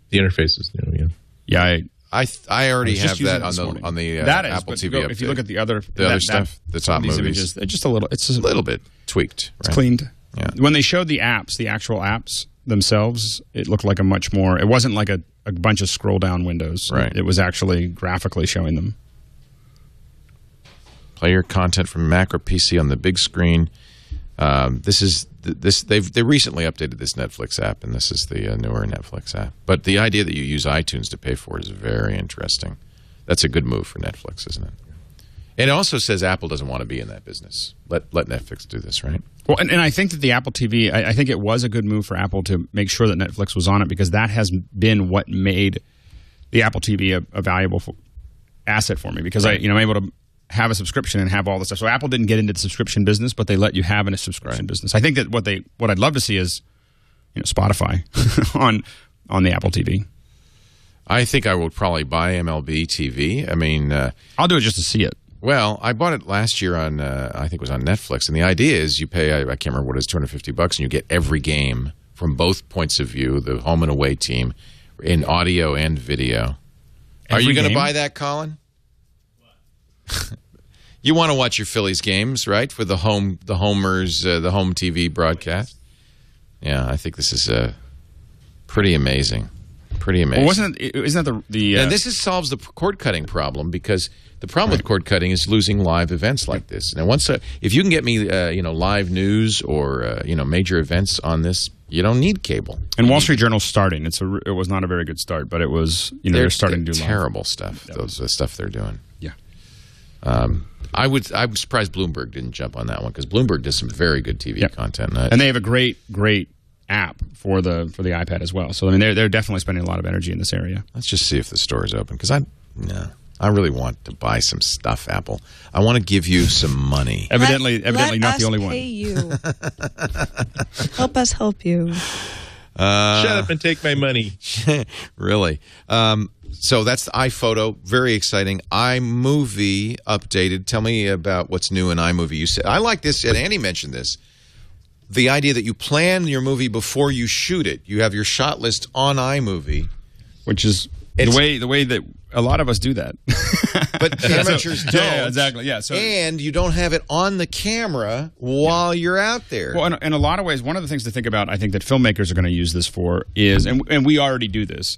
The interface is new, yeah. Yeah, I already I was just have that using it this morning. on the that is, Apple but TV. if you look at the other stuff, the top these movies, images, it's just a little. It's a little bit tweaked. It's right? cleaned. Yeah. When they showed the apps, the actual apps themselves, it looked like a much more. It wasn't like a bunch of scroll down windows. Right. It was actually graphically showing them. Play your content from Mac or PC on the big screen. They recently updated this Netflix app, and this is the newer Netflix app. But the idea that you use iTunes to pay for it is very interesting. That's a good move for Netflix, isn't it? And it also says Apple doesn't want to be in that business. Let Netflix do this, right? Well, and I think that the Apple TV, I think it was a good move for Apple to make sure that Netflix was on it, because that has been what made the Apple TV a valuable asset for me, because I'm able to have a subscription and have all the stuff. So Apple didn't get into the subscription business, but they let you have in a subscription business. I think that what I'd love to see is Spotify on the Apple TV. I think I will probably buy MLB TV. I mean, I'll do it just to see it. Well, I bought it last year on, I think it was on Netflix, and the idea is you pay, I can't remember what it is, $250, and you get every game from both points of view, the home and away team, in audio and video. Are you going to buy that, Colin? You want to watch your Phillies games, right? For the homers, the home TV broadcast. Yeah, I think this is pretty amazing. Pretty amazing. Well, isn't that the and this solves the cord cutting problem, because the problem with cord cutting is losing live events like this. Now, if you can get me live news or major events on this, you don't need cable. And Wall Street Journal's starting. It was not a very good start, but it was they're starting to do terrible live stuff. Those stuff they're doing. Yeah. I was surprised Bloomberg didn't jump on that one, because Bloomberg does some very good TV content, and they have a great app for the iPad as well. So I mean, they're definitely spending a lot of energy in this area. Let's just see if the store is open, because I really want to buy some stuff, Apple. I want to give you some money. Evidently, not the only one. Let us pay you. Help us help you. Shut up and take my money. Really? So that's the iPhoto. Very exciting. iMovie updated. Tell me about what's new in iMovie. You said I like this, and Andy mentioned this. The idea that you plan your movie before you shoot it. You have your shot list on iMovie, which is the way that a lot of us do that. But amateurs don't. Yeah, exactly. Yeah. So, and you don't have it on the camera while you're out there. Well, in a lot of ways, one of the things to think about, I think that filmmakers are going to use this for is, and we already do this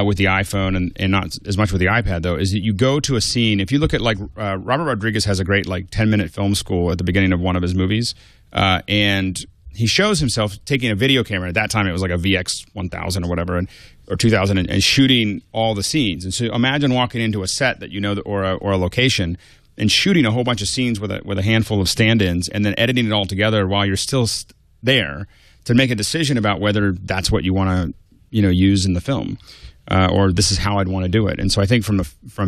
with the iPhone and not as much with the iPad, though, is that you go to a scene. If you look at Robert Rodriguez has a great 10-minute film school at the beginning of one of his movies, and he shows himself taking a video camera. At that time, it was like a VX1000 or whatever, or 2000, and shooting all the scenes. And so imagine walking into a set that or a location and shooting a whole bunch of scenes with a handful of stand-ins, and then editing it all together while you're still there to make a decision about whether that's what you want to use in the film. Or this is how I'd want to do it. And so I think from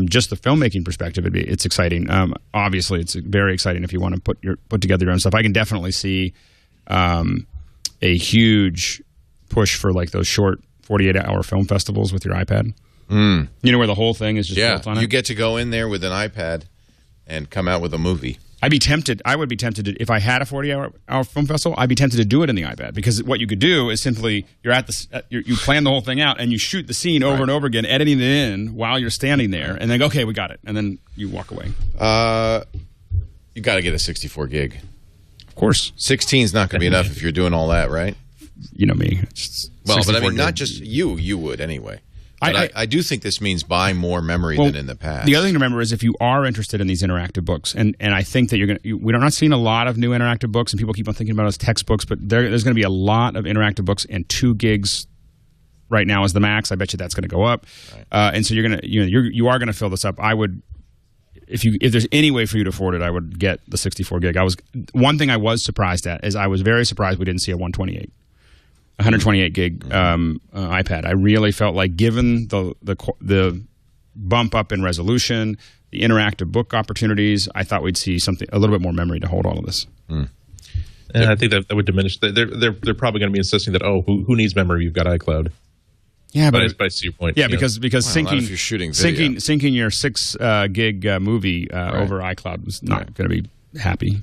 just the filmmaking perspective, it's exciting. Obviously, it's very exciting if you want to put together your own stuff. I can definitely see a huge push for those short 48-hour film festivals with your iPad. Where the whole thing is just built on it. You get to go in there with an iPad and come out with a movie. I'd be tempted. I would be tempted to, if I had a 40-hour film festival, I'd be tempted to do it in the iPad, because what you could do is simply you plan the whole thing out and you shoot the scene over and over again, editing it in while you're standing there, and then go, okay, we got it, and then you walk away. You got to get a 64 gig. Of course, 16 is not going to be enough if you're doing all that, right? You know me. Well, but I mean, not just you. You would anyway. I do think this means buy more memory than in the past. The other thing to remember is if you are interested in these interactive books, and I think that we're not seeing a lot of new interactive books, and people keep on thinking about it as textbooks, but there's going to be a lot of interactive books, and 2 gigs right now is the max. I bet you that's going to go up, and so you are going to fill this up. I would, if there's any way for you to afford it, I would get the 64 gig. One thing I was surprised at is I was very surprised we didn't see a 128 gig iPad. I really felt like, given the bump up in resolution, the interactive book opportunities, I thought we'd see a little bit more memory to hold all of this. And I think that would diminish. They're probably going to be insisting that who needs memory? You've got iCloud. Yeah, but I see your point. Yeah, because syncing if you're shooting video. syncing your 6 gig movie over iCloud was not going to be happy.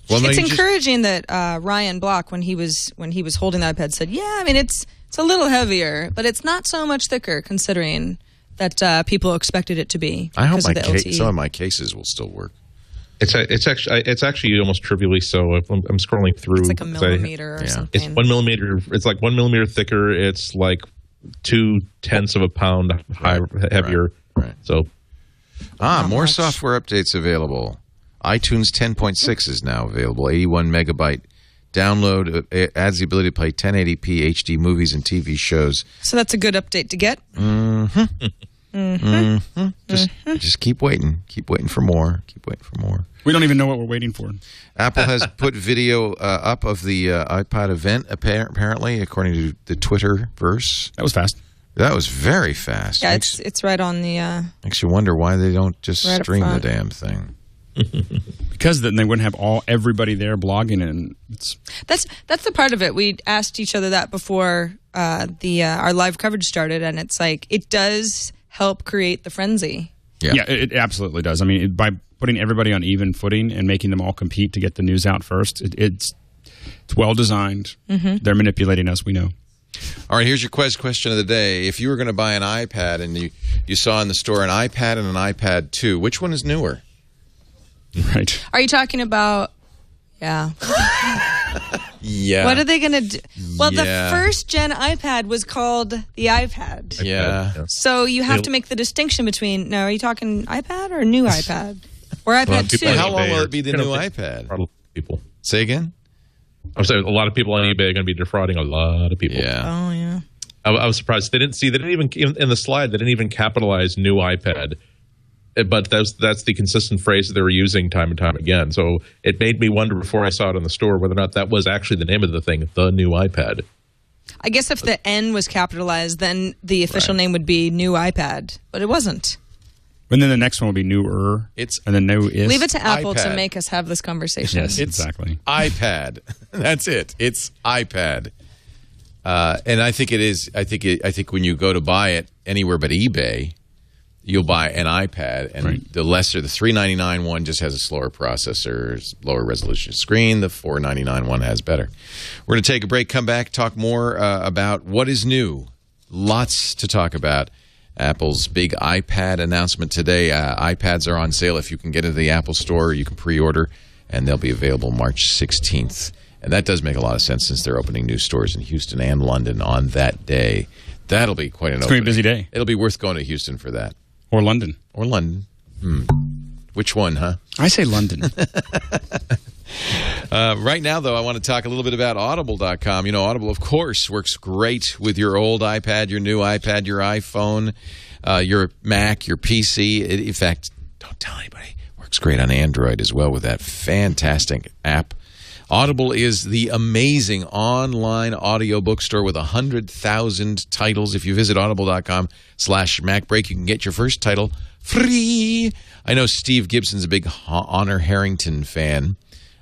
Well, it's encouraging that Ryan Block, when he was holding the iPad, said, "Yeah, I mean it's a little heavier, but it's not so much thicker, considering that people expected it to be." I hope some of my cases will still work. It's actually almost trivially so. I'm scrolling through. It's like a millimeter or something. It's 1 millimeter. It's like 1 millimeter thicker. It's like 0.2 of a pound heavier. Right. So, more software updates available. iTunes 10.6 is now available. 81 megabyte download. It adds the ability to play 1080p HD movies and TV shows. So that's a good update to get. Just keep waiting. Keep waiting for more. Keep waiting for more. We don't even know what we're waiting for. Apple has put video up of the iPod event, apparently, according to the Twitterverse. That was fast. That was very fast. Yeah, it's right on the... makes you wonder why they don't just stream the damn thing. Because then they wouldn't have everybody there blogging, and that's the part of it. We asked each other that before our live coverage started, and it's like it does help create the frenzy. Yeah, it absolutely does. I mean, by putting everybody on even footing and making them all compete to get the news out first, it's well designed. They're manipulating us, we know. All right, here's your question of the day. If you were going to buy an iPad and you saw in the store an iPad and an iPad 2, which one is newer? Right. Are you talking about... Yeah. Yeah. What are they going to do? Well, the first gen iPad was called the iPad. Yeah. So you have to make the distinction between... Now, are you talking iPad or new iPad? Or iPad 2? How long will it be the new iPad? People. Say again? I'm saying a lot of people on eBay are going to be defrauding a lot of people. Yeah. Oh, yeah. I was surprised. They didn't even, in the slide, they didn't even capitalize new iPad. But that's the consistent phrase that they were using time and time again. So it made me wonder before I saw it in the store whether or not that was actually the name of the thing, the new iPad. I guess if the N was capitalized, then the official name would be new iPad. But it wasn't. And then the next one will be newer. And then new is. Leave it to Apple iPad. to make us have this conversation. Yes, exactly. iPad. That's it. It's iPad. And I think it is. I think when you go to buy it anywhere but eBay, you'll buy an iPad, and the $399 one just has a slower processor, lower resolution screen. The $499 one has better. We're going to take a break, come back, talk more about what is new. Lots to talk about. Apple's big iPad announcement today. iPads are on sale. If you can get into the Apple Store, you can pre-order, and they'll be available March 16th. And that does make a lot of sense since they're opening new stores in Houston and London on that day. That'll be quite an opening. It's going to be a busy day. It'll be worth going to Houston for that. Or London. Or London. Which one, huh? I say London. Right now, though, I want to talk a little bit about Audible.com. You know, Audible, of course, works great with your old iPad, your new iPad, your iPhone, your Mac, your PC. In fact, don't tell anybody. Works great on Android as well with that fantastic app. Audible is the amazing online audio bookstore with 100,000 titles. If you visit audible.com/MacBreak, you can get your first title free. I know Steve Gibson's a big Honor Harrington fan.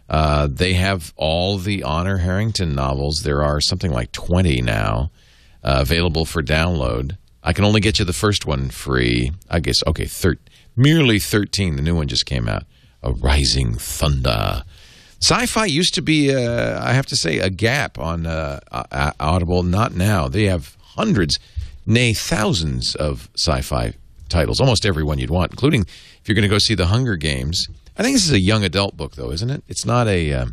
They have all the Honor Harrington novels. There are something like 20 now available for download. I can only get you the first one free. I guess, okay, merely 13. The new one just came out. a rising thunder. Sci-fi used to be, I have to say, a gap on Audible. Not now. They have hundreds, nay, thousands of sci-fi titles, almost every one you'd want, including if you're going to go see The Hunger Games. I think this is a young adult book, though, isn't it? It's not a,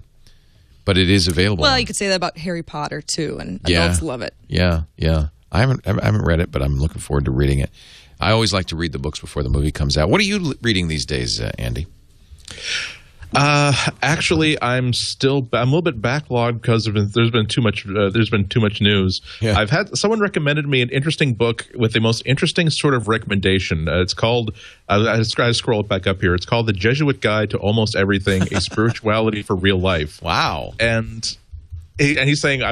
but it is available. Well, you could say that about Harry Potter, too, and adults love it. Yeah. I haven't read it, but I'm looking forward to reading it. I always like to read the books before the movie comes out. What are you reading these days, Andy? Actually, I'm a little bit backlogged because there's been too much news. Yeah. I've had someone recommended me an interesting book with the most interesting sort of recommendation. It's called, I scroll it back up here. It's called The Jesuit Guide to Almost Everything: A Spirituality for Real Life. Wow. And he's saying,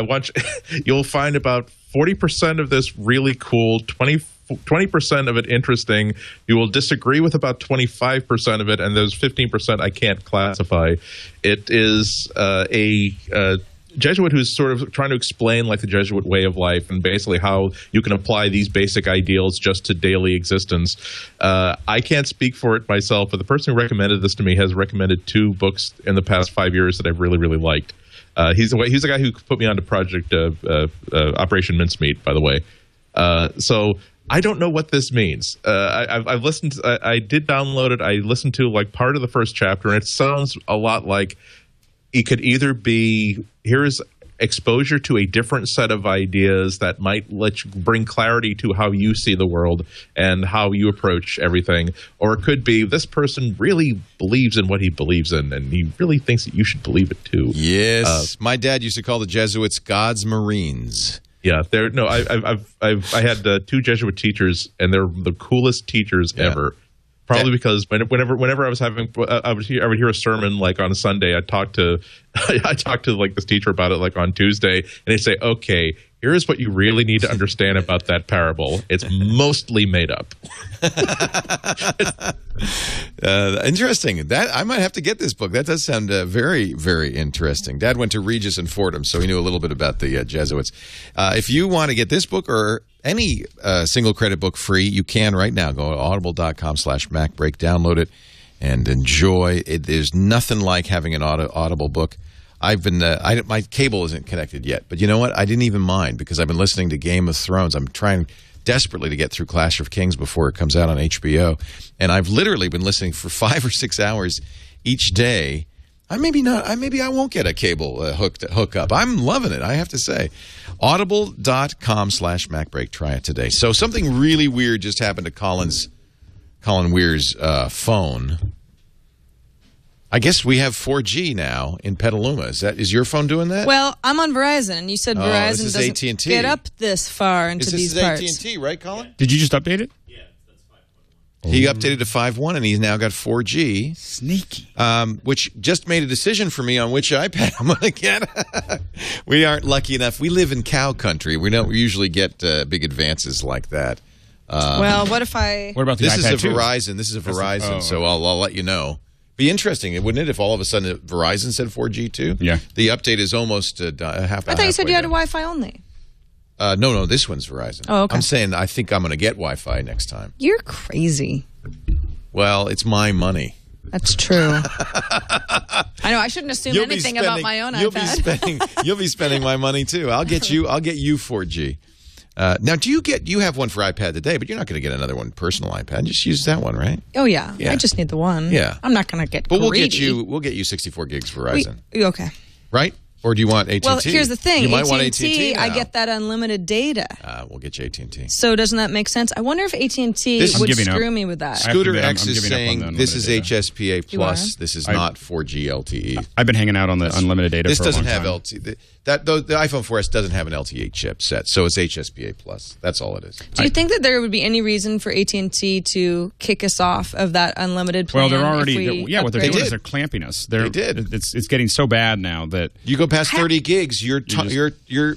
you'll find about 40% of this really cool, 20% of it interesting. You will disagree with about 25% of it, and those 15% I can't classify. It is a Jesuit who's sort of trying to explain like the Jesuit way of life and basically how you can apply these basic ideals just to daily existence. I can't speak for it myself, but the person who recommended this to me has recommended 2 books in the past 5 years that I've really, really liked. He's the guy who put me onto Project Operation Mincemeat, by the way. So I don't know what this means. I've listened. I did download it. I listened to like part of the first chapter, and it sounds a lot like it could either be here's exposure to a different set of ideas that might let you bring clarity to how you see the world and how you approach everything, or it could be this person really believes in what he believes in, and he really thinks that you should believe it too. Yes, my dad used to call the Jesuits God's Marines. Yeah, I had 2 Jesuit teachers, and they're the coolest teachers ever. Probably because whenever I was I would hear a sermon like on a Sunday, I talked to like this teacher about it like on Tuesday, and they'd say, "Okay, here's what you really need to understand about that parable. It's mostly made up." Interesting. That I might have to get this book. That does sound very, very interesting. Dad went to Regis and Fordham, so he knew a little bit about the Jesuits. If you want to get this book or any single credit book free, you can right now. Go to audible.com/MacBreak, download it, and enjoy it. There's nothing like having an Audible book. I've been my cable isn't connected yet, but you know what? I didn't even mind because I've been listening to Game of Thrones. I'm trying desperately to get through Clash of Kings before it comes out on HBO, and I've literally been listening for 5 or 6 hours each day. Maybe I won't get a cable hook up. I'm loving it, I have to say. Audible.com/MacBreak. Try it today. So something really weird just happened to Colin Weir's phone. I guess we have 4G now in Petaluma. Is your phone doing that? Well, I'm on Verizon, and you said Verizon doesn't AT&T. get up this far into these parts. This is AT&T, right, Colin? Did you just update it? Yeah, that's 5.1. He updated to 5.1, and he's now got 4G. Sneaky. Which just made a decision for me on which iPad I'm going to get. We aren't lucky enough. We live in cow country. We don't usually get big advances like that. Well, what about the this iPad is a 2? Verizon. This is a Verizon, so I'll let you know. Be interesting, wouldn't it, if all of a sudden Verizon said 4G too? Yeah. The update is almost half. I thought you said you had a Wi-Fi only. No, this one's Verizon. Oh, okay. I'm saying I think I'm going to get Wi-Fi next time. You're crazy. Well, it's my money. That's true. I know. I shouldn't assume anything about my own iPad. You'll be spending my money too. I'll get you 4G. Now, you have one for iPad today, but you're not going to get another one, personal iPad. Just use that one, right? Oh yeah. I just need the one. Yeah, I'm not going to get. But greedy. we'll get you 64 gigs Verizon. Okay. Right? Or do you want AT&T? Well, here's the thing. You might want AT&T, I get that unlimited data. We'll get you AT&T. So doesn't that make sense? I wonder if AT&T would screw me with that. Scooter X is saying this is HSPA plus. This is not 4G LTE. I've been hanging out on the unlimited data. This for a long doesn't have time. LTE. The iPhone 4S doesn't have an LTE chipset, so it's HSPA plus. That's all it is. Do you think that there would be any reason for AT&T to kick us off of that unlimited plan? Well, they're already what they're doing is they're did. clamping us. They did. It's getting so bad now that you go past 30 gigs, you're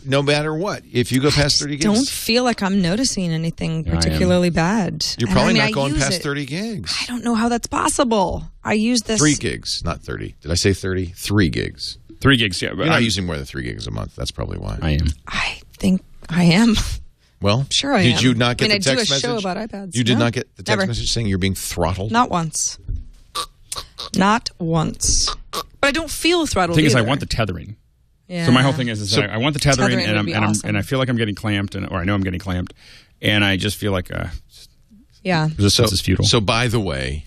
no matter what. If you go past 30 gigs, don't feel like I'm noticing anything particularly bad. You're probably not going past 30 gigs. I don't know how that's possible. I use this 3 gigs, not 30. Did I say 30? 3 gigs. 3 gigs. Yeah, you're not using more than 3 gigs a month. That's probably why. I am. I think I am. Well, sure I am. Did you not get the text message? I do a show about iPads. You did No, not get the text never. message saying you're being throttled? Not once. Not once. But I don't feel throttled The thing is, I either. want the tethering. Yeah. So my whole thing is that I want the tethering, Tethering would be awesome. and I feel like I'm getting clamped, or I know I'm getting clamped, and I just feel like yeah. resistance is futile. So, by the way,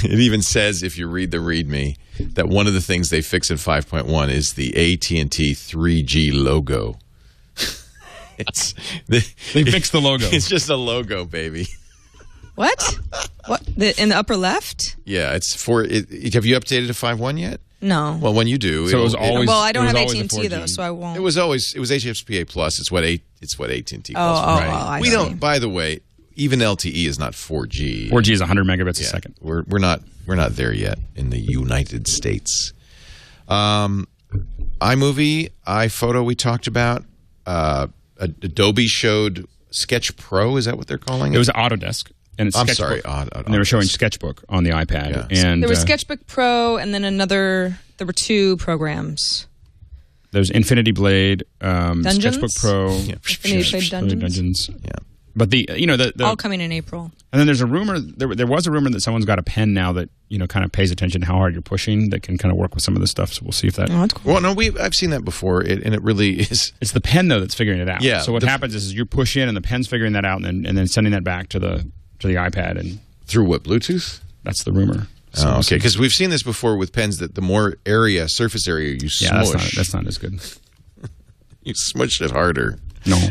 it even says, if you read the README, that one of the things they fix in 5.1 is the AT&T 3G logo. They fixed the logo. It's just a logo, baby. What? What? In the upper left? Yeah, it's for. Have you updated to 5.1 yet? No. Well, when you do, So it was always. Well, I don't have always a AT&T 4G. though, so I won't. It was HSPA Plus. It's what AT&T calls Oh, right. I We see. don't. By the way, even LTE is not 4G. 4G is 100 megabits a second. We're not there yet in the United States. iMovie, iPhoto. We talked about. Adobe showed Sketch Pro. Is that what they're calling it? It was Autodesk. And it's I'm Sketchbook. sorry, and they were showing Sketchbook on the iPad. Yeah. And There was Sketchbook Pro, and then there were two programs. There's Infinity Blade, Dungeons? Sketchbook Pro, Infinity Blade Dungeons? Yeah. But the all coming in April. And then there's a rumor. There was a rumor that someone's got a pen now that kind of pays attention to how hard you're pushing, that can kind of work with some of this stuff. So we'll see if that. Oh, that's cool. Well, no, I've seen that before, and it really is. It's the pen though that's figuring it out. Yeah. So what happens is you push in, and the pen's figuring that out, and then sending that back to the iPad, and through what, Bluetooth? That's the rumor. So oh, okay. Because we've seen this before with pens, that the more surface area you smush, that's not as good. You smush it harder. No.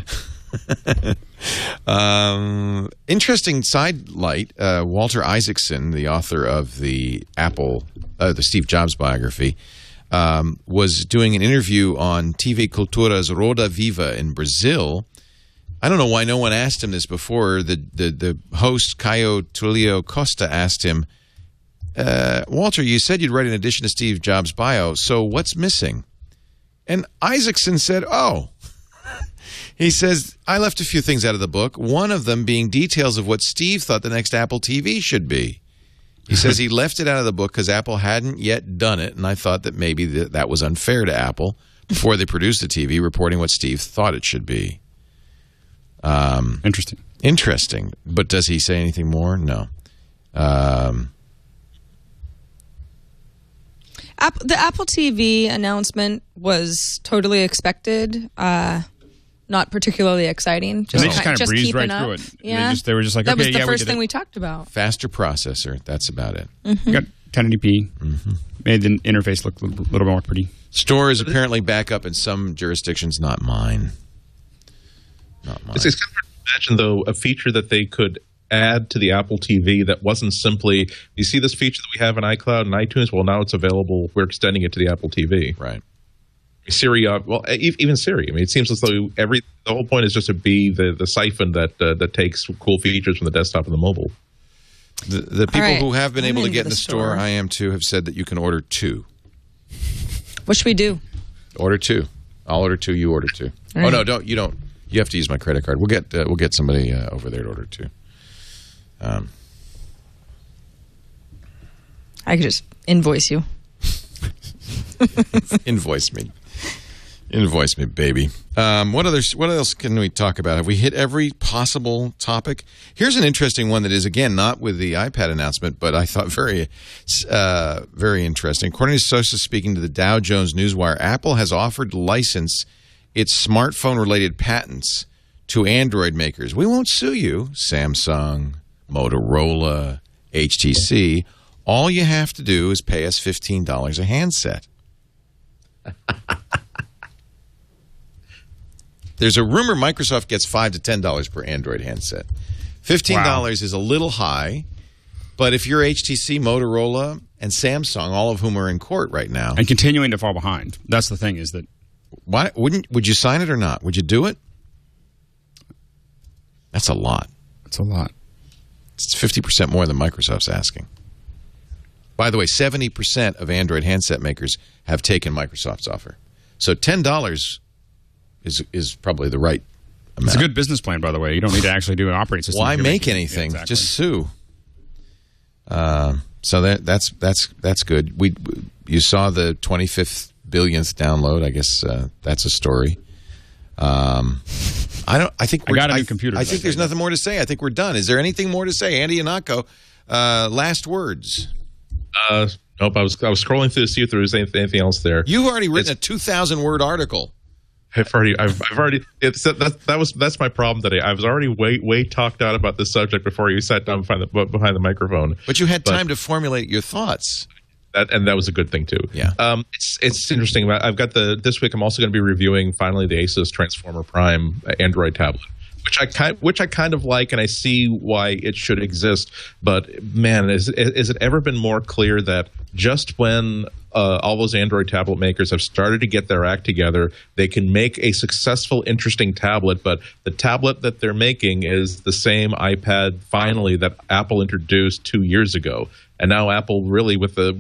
Interesting sidelight. Walter Isaacson, the author of the Steve Jobs biography, was doing an interview on TV Cultura's Roda Viva in Brazil. I don't know why no one asked him this before. The host, Caio Tulio Costa, asked him, Walter, you said you'd write an addition to Steve Jobs' bio, so what's missing? And Isaacson said, he says, I left a few things out of the book, one of them being details of what Steve thought the next Apple TV should be. He says he left it out of the book because Apple hadn't yet done it, and I thought that maybe that was unfair to Apple before they produced the TV, reporting what Steve thought it should be. Interesting. But does he say anything more? No. The Apple TV announcement was totally expected. Not particularly exciting. They just kind of breezed right up. through it. Yeah. They were just like, that okay, was the first we did thing it. we talked about. Faster processor. That's about it. Mm-hmm. Got 1080p. Mm-hmm. Made the interface look a little more pretty. Store is apparently back up in some jurisdictions, not mine. Not mine. It's kind of hard to imagine, though, a feature that they could add to the Apple TV that wasn't simply, you see this feature that we have in iCloud and iTunes? Well, now it's available. We're extending it to the Apple TV. Right. Siri, even Siri. I mean, it seems as though the whole point is just to be the siphon that takes cool features from the desktop and the mobile. The people right. who have been able to get in the store. I am too, have said that you can order two. What should we do? Order two. I'll order two. You order two. All right. Oh no, don't you don't. You have to use my credit card. We'll get somebody over there to order two. I could just invoice you. Invoice me, baby. What else can we talk about? Have we hit every possible topic? Here's an interesting one that is, again, not with the iPad announcement, but I thought very interesting. According to sources speaking to the Dow Jones Newswire, Apple has offered to license its smartphone-related patents to Android makers. We won't sue you, Samsung, Motorola, HTC. All you have to do is pay us $15 a handset. There's a rumor Microsoft gets $5 to $10 per Android handset. $15 is a little high, but if you're HTC, Motorola, and Samsung, all of whom are in court right now, and continuing to fall behind. That's the thing, is that would you sign it or not? Would you do it? That's a lot. That's a lot. It's 50% more than Microsoft's asking. By the way, 70% of Android handset makers have taken Microsoft's offer. So $10 is probably the right amount. It's a good business plan, by the way. You don't need to actually do an operating system. Why make anything? Yeah, exactly. Just sue. So that's good. You saw the 25th billionth download. I guess that's a story. I think I got a new computer. I think there's nothing more to say. I think we're done. Is there anything more to say, Andy Ihnatko? Last words. Nope. I was scrolling through to see if there was anything else there. You've already written a 2,000-word article. I've already. That's my problem today. I was already way talked out about this subject before you sat down behind the microphone. But you had time to formulate your thoughts. And that was a good thing too. Yeah. It's interesting. I've got this week. I'm also going to be reviewing finally the Asus Transformer Prime Android tablet, which I kind of like, and I see why it should exist. But man, is it ever been more clear that just when all those Android tablet makers have started to get their act together, they can make a successful, interesting tablet, but the tablet that they're making is the same iPad finally that Apple introduced 2 years ago. And now Apple really, with the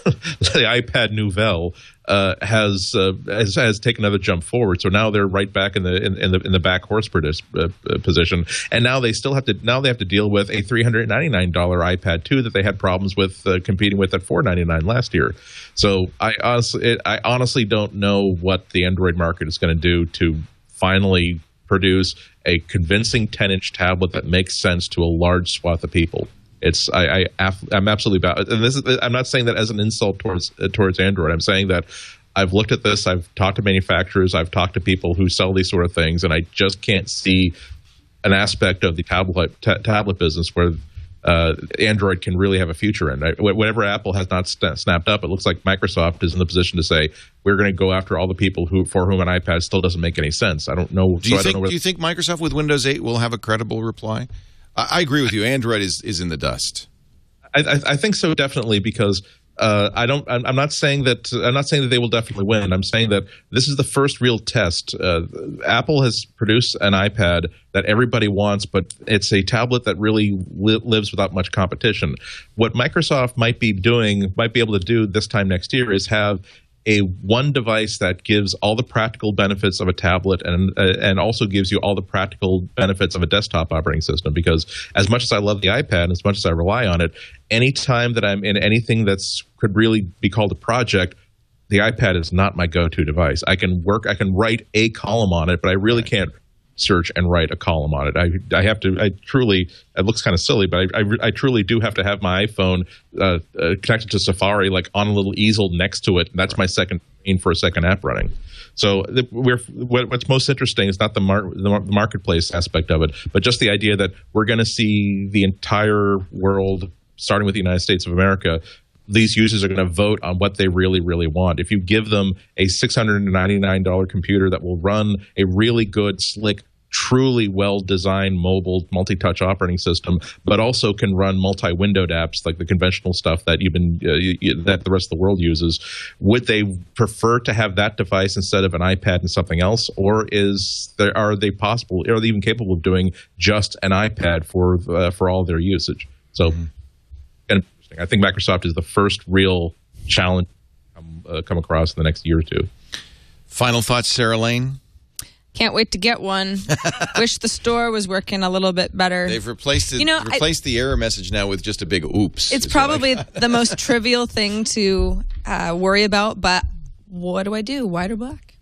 iPad Nouvelle, has taken another jump forward. So now they're right back in the back horse position. And now they have to deal with a $399 iPad 2 that they had problems with competing with at $499 last year. So I honestly don't know what the Android market is going to do to finally produce a convincing 10-inch tablet that makes sense to a large swath of people. I'm absolutely about, and I'm not saying that as an insult towards Android. I'm saying that I've looked at this. I've talked to manufacturers. I've talked to people who sell these sort of things, and I just can't see an aspect of the tablet business where Android can really have a future in. Whatever Apple has not snapped up, it looks like Microsoft is in the position to say we're going to go after all the people for whom an iPad still doesn't make any sense. I don't know. Do you think Microsoft with Windows 8 will have a credible reply? I agree with you. Android is in the dust. I think so, definitely, because I'm not saying that they will definitely win. I'm saying that this is the first real test. Apple has produced an iPad that everybody wants, but it's a tablet that really lives without much competition. What Microsoft might be able to do this time next year is have a one device that gives all the practical benefits of a tablet and also gives you all the practical benefits of a desktop operating system. Because as much as I love the iPad, as much as I rely on it, anytime that I'm in anything could really be called a project, the iPad is not my go-to device. I can write a column on it, but I really can't search and write a column on it. It looks kind of silly, but I truly do have to have my iPhone connected to Safari, like on a little easel next to it. And that's my second screen for a second app running. So what's most interesting is not the marketplace aspect of it, but just the idea that we're going to see the entire world, starting with the United States of America, these users are going to vote on what they really, really want. If you give them a $699 computer that will run a really good, slick, truly well-designed mobile multi-touch operating system, but also can run multi-windowed apps like the conventional stuff that that the rest of the world uses, would they prefer to have that device instead of an iPad and something else, or are they even capable of doing just an iPad for all their usage? So. I think Microsoft is the first real challenge come across in the next year or two. Final thoughts, Sarah Lane? Can't wait to get one. Wish the store was working a little bit better. They've replaced the error message now with just a big oops. It's probably the most trivial thing to worry about, but what do I do? White or black?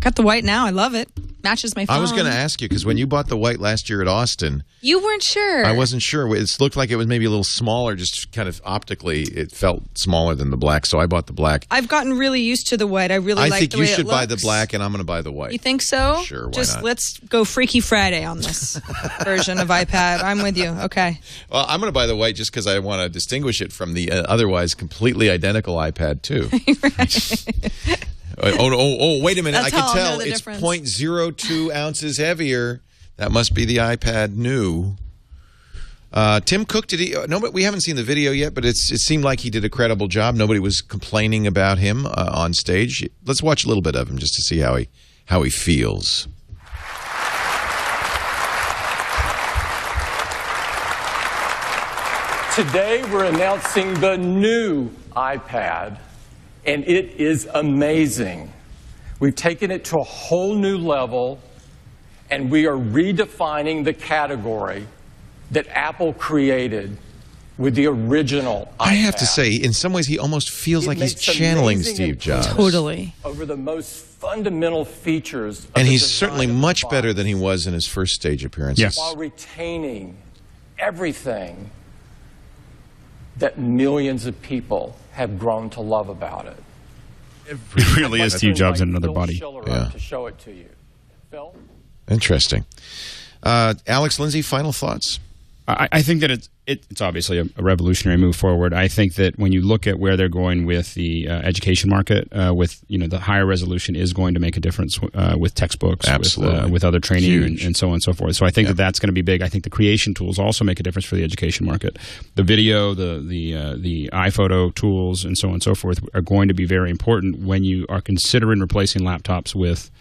Got the white now. I love it. Matches my phone. I was going to ask you, because when you bought the white last year at Austin, you weren't sure. I wasn't sure. It looked like it was maybe a little smaller, just kind of optically. It felt smaller than the black, so I bought the black. I've gotten really used to the white. I really like the way it looks. I think you should buy the black, and I'm going to buy the white. You think so? Sure, why just not? Let's go Freaky Friday on this version of iPad. I'm with you. Okay. Well, I'm going to buy the white just because I want to distinguish it from the otherwise completely identical iPad 2. Right. Oh, wait a minute. That's I can tell it's difference. 0.02 ounces heavier. That must be the iPad new. Tim Cook, did he? No, but we haven't seen the video yet, but it seemed like he did a credible job. Nobody was complaining about him on stage. Let's watch a little bit of him just to see how he feels. Today we're announcing the new iPad, and it is amazing. We've taken it to a whole new level, and we are redefining the category that Apple created with the original iPad. I have to say, in some ways, he almost feels like he's channeling Steve Jobs. Totally. Over the most fundamental features of and the he's design certainly of the much box, better than he was in his first stage appearances. Yes. while retaining everything that millions of people have grown to love about it. It really is Steve Jobs in another Phil body. Schiller Yeah. up to show it to you. Phil? Interesting. Alex, Lindsay, final thoughts? I think that it's obviously a revolutionary move forward. I think that when you look at where they're going with the education market, with the higher resolution is going to make a difference with textbooks, Absolutely. with other training and so on and so forth. So I think that that's going to be big. I think the creation tools also make a difference for the education market. The video, the iPhoto tools, and so on and so forth are going to be very important when you are considering replacing laptops with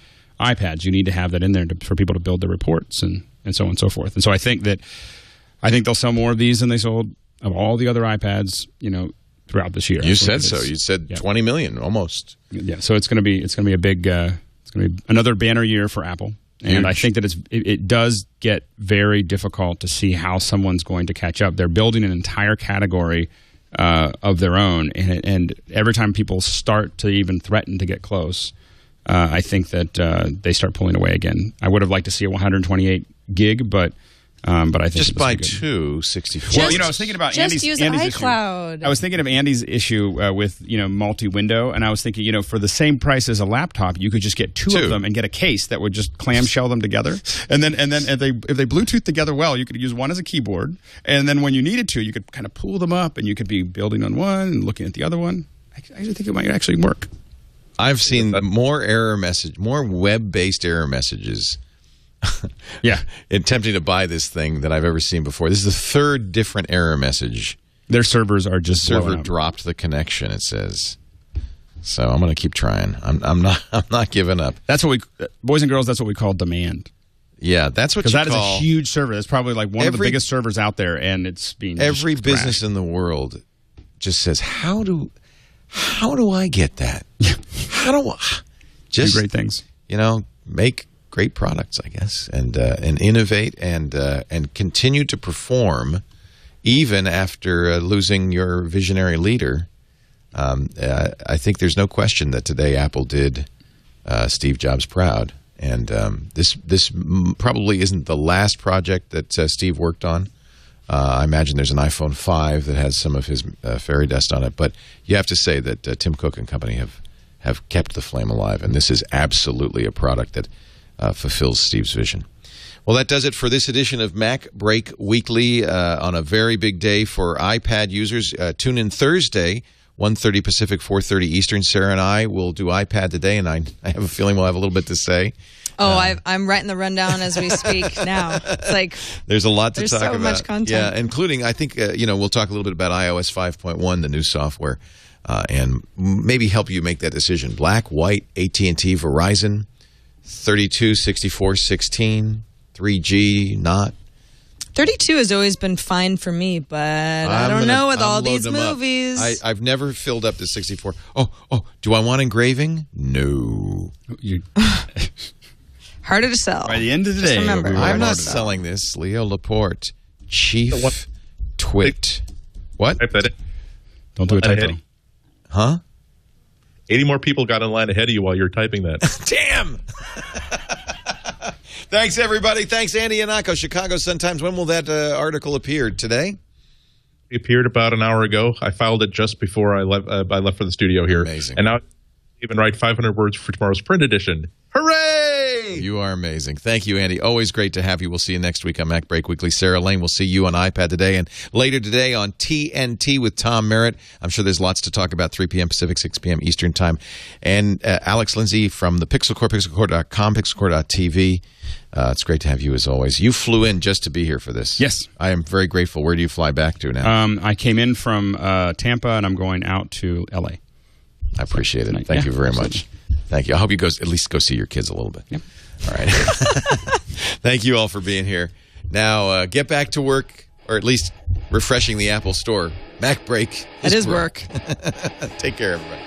iPads. You need to have that in there for people to build their reports and so on and so forth. And so I think they'll sell more of these than they sold of all the other iPads, throughout this year. You said so. You said 20 million almost. Yeah. So it's going to be a big. It's going to be another banner year for Apple, and I think that it does get very difficult to see how someone's going to catch up. They're building an entire category of their own, and every time people start to even threaten to get close, I think that they start pulling away again. I would have liked to see a 128 gig, but I think just buy two 64. Well, I was thinking about Andy's iCloud. issue. I was thinking of Andy's issue with multi-window, and I was thinking, for the same price as a laptop, you could just get two of them and get a case that would just clamshell them together, and then if they Bluetooth together well, you could use one as a keyboard, and then when you needed to, you could kind of pull them up, and you could be building on one and looking at the other one. I actually think it might actually work. I've seen more web-based error messages. Yeah, attempting to buy this thing that I've ever seen before. This is the third different error message. Their servers are just server dropped the connection. It says. So I'm going to keep trying. I'm not giving up. That's what boys and girls. That's what we call demand. Yeah, that's what you call. Because that is a huge server. That's probably like one of the biggest servers out there, and it's being every business in the world just says, how do I get that? How do I just do great things? Make great products, I guess, and innovate and continue to perform even after losing your visionary leader. I think there's no question that today Apple did Steve Jobs proud, and this probably isn't the last project that Steve worked on. I imagine there's an iPhone 5 that has some of his fairy dust on it, but you have to say that Tim Cook and company have kept the flame alive, and this is absolutely a product that fulfills Steve's vision. Well, that does it for this edition of MacBreak Weekly on a very big day for iPad users. Tune in Thursday, 1:30 Pacific, 4:30 Eastern. Sarah and I will do iPad today, and I have a feeling we'll have a little bit to say. I'm writing the rundown as we speak now. It's like there's a lot to talk about. There's so much content. Yeah, including, I think, we'll talk a little bit about iOS 5.1, the new software, and maybe help you make that decision. Black, white, AT&T, Verizon, 32, 64, 16, 3G, not. 32 has always been fine for me, but I don't know with all these movies. I've never filled up the 64. Oh, do I want engraving? No. Harder to sell. By the end of the day, remember, I'm not selling this. Leo Laporte, Chief Twit. What? Don't do a typo. Huh? 80 more people got in line ahead of you while you're typing that. Damn! Thanks, everybody. Thanks, Andy Ihnatko, Chicago Sun-Times. When will that article appear? Today? It appeared about an hour ago. I filed it just before I left for the studio here. Amazing. And now I even write 500 words for tomorrow's print edition. Hooray! You are amazing. Thank you, Andy. Always great to have you. We'll see you next week on MacBreak Weekly. Sarah Lane, we'll see you on iPad today and later today on TNT with Tom Merritt. I'm sure there's lots to talk about, 3 p.m. Pacific, 6 p.m. Eastern Time. And Alex Lindsay from the Pixel Core, pixelcore.com, pixelcore.tv. It's great to have you as always. You flew in just to be here for this. Yes. I am very grateful. Where do you fly back to now? I came in from Tampa, and I'm going out to L.A. I appreciate it. Thank you very much. Thank you. I hope you at least go see your kids a little bit. Yep. All right. Thank you all for being here. Now, get back to work, or at least refreshing the Apple Store. MacBreak. It is work. Take care, everybody.